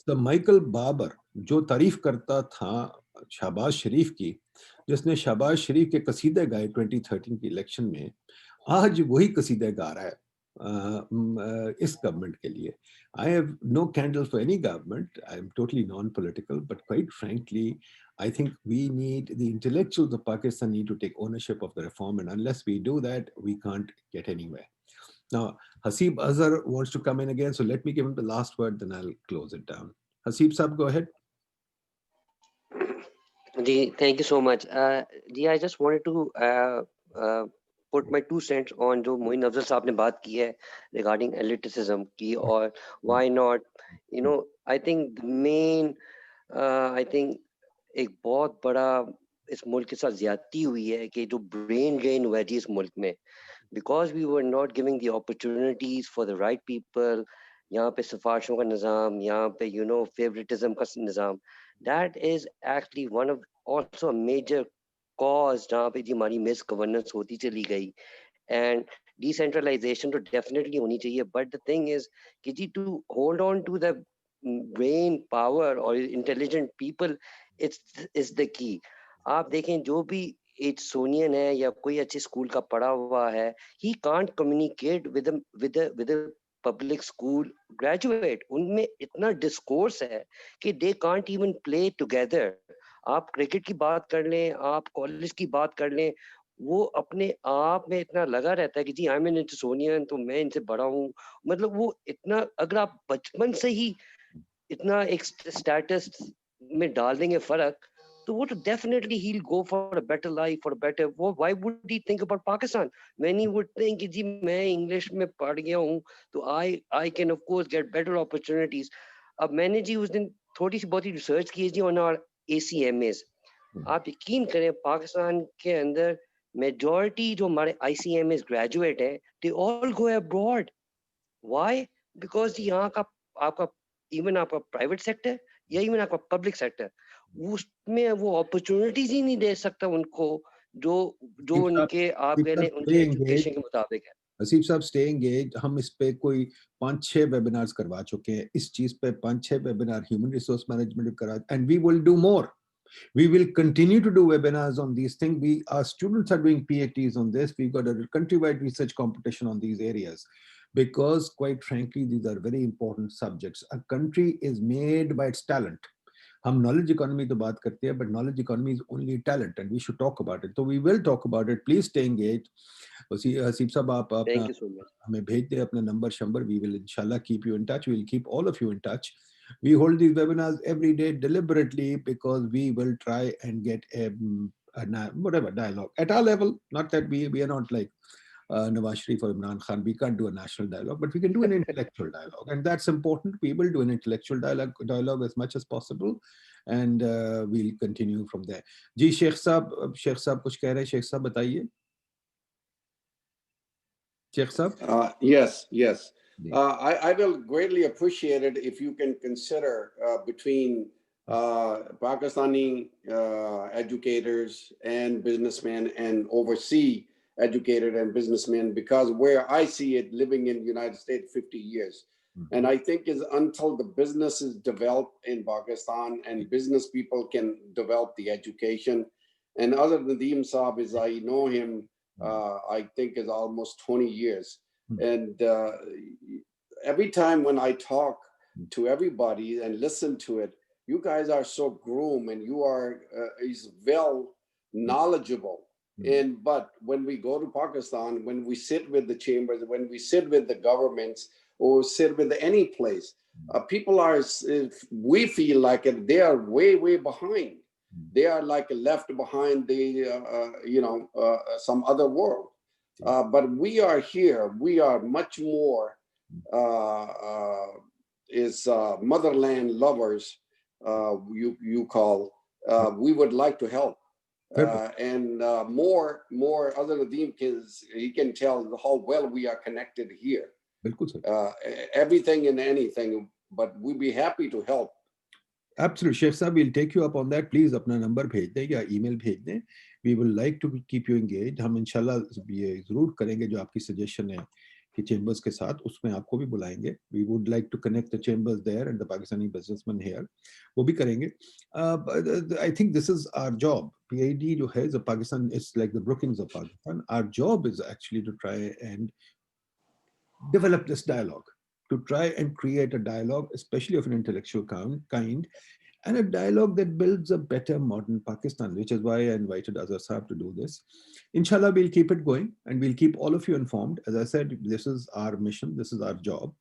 So माइकल बाबर जो तारीफ करता था शहबाज शरीफ की, जिसने शहबाज शरीफ के कसीदे गाए 2013 की इलेक्शन में, आज वही कसीदे गा रहा है. इस गवर्नमेंट के लिए. I have no candle for any government. I am totally non-political, but quite frankly, I think we need the intellectuals of Pakistan need to take ownership of the reform, and unless we do that, we can't get anywhere. Now, Hasib Azhar wants to come in again, so let me give him the last word, then I'll close it down. Hasib Saab, go ahead. Thank you so much. I just wanted to put my 2 cents on जो मोइन अफजल साहब ने बात की है regarding elitism की, और why not, I think the main, I think एक बहुत बड़ा इस मुल्क के साथ ज्यादती हुई है कि जो brain drain हुआ है जी इस मुल्क में, because we were not giving the opportunities for the right people. यहाँ पे सिफारिशों का निज़ाम, यहाँ पे favoritism का निज़ाम, that is actually one of also a major cause जहाँ पे जी हमारी मिस गवर्नेंस होती चली गई. And decentralization तो definitely होनी चाहिए, but the thing is कि जी to hold on to the brain power or intelligent people, it's the key. आप देखें जो भी एक सोनियन है या कोई अच्छे स्कूल का पढ़ा हुआ है, he can't communicate with a public school graduate. उनमें इतना डिस्कोर्स है कि they can't even play together. आप क्रिकेट की बात कर लें, आप कॉलेज की बात कर लें, वो अपने आप में इतना लगा रहता है कि जी आई एम एन सोनियन, तो मैं इनसे बड़ा हूँ. मतलब वो इतना, अगर आप बचपन से ही इतना एक स्टेटस में डाल देंगे फर्क, तो वो तो definitely he'll go for a better life, for a better, why would he think about Pakistan when he would think कि जी मैं इंग्लिश में पढ़ गया हूँ तो I can of course get better opportunities. अब मैंने जी उस दिन थोड़ी सी बहुत ही रिसर्च की जी on our ACMAs. आप यकीन करें पाकिस्तान के अंदर majority जो हमारे ICMAs graduate हैं, they all go abroad. Why? Because यहाँ का आपका even आपका private sector या even आपका public sector, उसमें वो opportunities ही नहीं दे सकता उनको जो उनके आप कह लें उनके education के मुताबिक है. हसीब साहब, stay engaged. हम इस पे कोई 5-6 webinars करवा चुके हैं. इस चीज पे 5-6 webinar human resource management करा, and we will do more. We will continue to do webinars on these things. Our students are doing PhDs on this. We've got a countrywide research competition on these areas because, quite frankly, these are very important subjects. A country is made by its talent. हम knowledge economy तो बात करते हैं, but knowledge economy is only talent, and we should talk about it. So we will talk about it. Please stay engaged. Haseeb साहब, आप अपना हमें भेज दें अपना नंबर शंबर. We will inshallah keep you in touch. We will keep all of you in touch. We hold these webinars every day deliberately because we will try and get a whatever dialogue at our level. Not that we are not like Nawaz Sharif or Imran Khan. We can't do a national dialogue, but we can do an intellectual dialogue, and that's important. We will do an intellectual dialogue as much as possible, and we'll continue from there. जी शेख साहब कुछ कह रहे हैं. शेख साहब बताइए. Sheikh Saab? Yes. I will greatly appreciate it if you can consider between Pakistani educators and businessmen and overseas educated and businessmen, because where I see it living in the United States 50 years. And I think is until the business is developed in Pakistan and business people can develop the education. And other than Nadeem Saab, is I know him, I think is almost 20 years. And every time when I talk to everybody and listen to it, you guys are so groomed and you are is well knowledgeable. But when we go to Pakistan, when we sit with the chambers, when we sit with the governments or sit with any place, people are, we feel like they are way behind. They are like left behind some other world. But we are here. We are much more motherland lovers. You call. We would like to help. And more other Nadeem he can tell how well we are connected here. Everything and anything, but we'd be happy to help. Absolutely, Sheikh Saab, we'll take you up on that. Please अपना number भेज दें या email भेज दें. We will like to keep you engaged. हम इंशाल्लाह ये जरूर करेंगे जो आपकी suggestion है कि chambers के साथ, उसमें आपको भी बुलाएंगे. We would like to connect the chambers there and the Pakistani businessmen here. वो भी करेंगे. I think this is our job. PID जो है, the Pakistan is like the Brookings of Pakistan. Our job is actually to try and develop this dialogue, to try and create a dialogue, especially of an intellectual kind, and a dialogue that builds a better modern Pakistan, which is why I invited Azhar Saab to do this. Inshallah, we'll keep it going and we'll keep all of you informed. As I said, this is our mission, this is our job.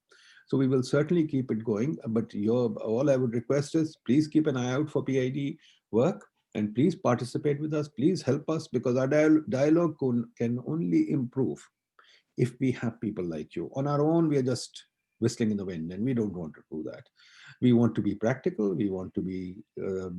So we will certainly keep it going. But all I would request is please keep an eye out for PID work and please participate with us. Please help us, because our dialogue can only improve if we have people like you. On our own, we are just whistling in the wind, and we don't want to do that. We want to be practical, we want to be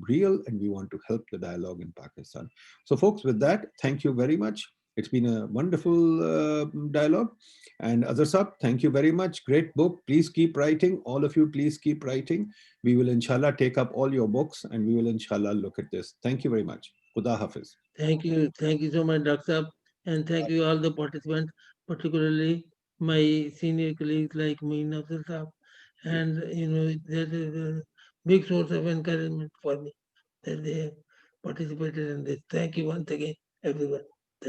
real, and we want to help the dialogue in Pakistan. So folks, with that, thank you very much. It's been a wonderful dialogue. And Azhar Saab, thank you very much. Great book. Please keep writing. All of you, please keep writing. We will inshallah take up all your books and we will inshallah look at this. Thank you very much. Khuda Hafiz. Thank you so much, Dr. Saab, and thank you all the participants, particularly my senior colleagues like me, Nafzal Saab, and that is a big source of encouragement for me that they have participated in this. Thank you once again, everyone.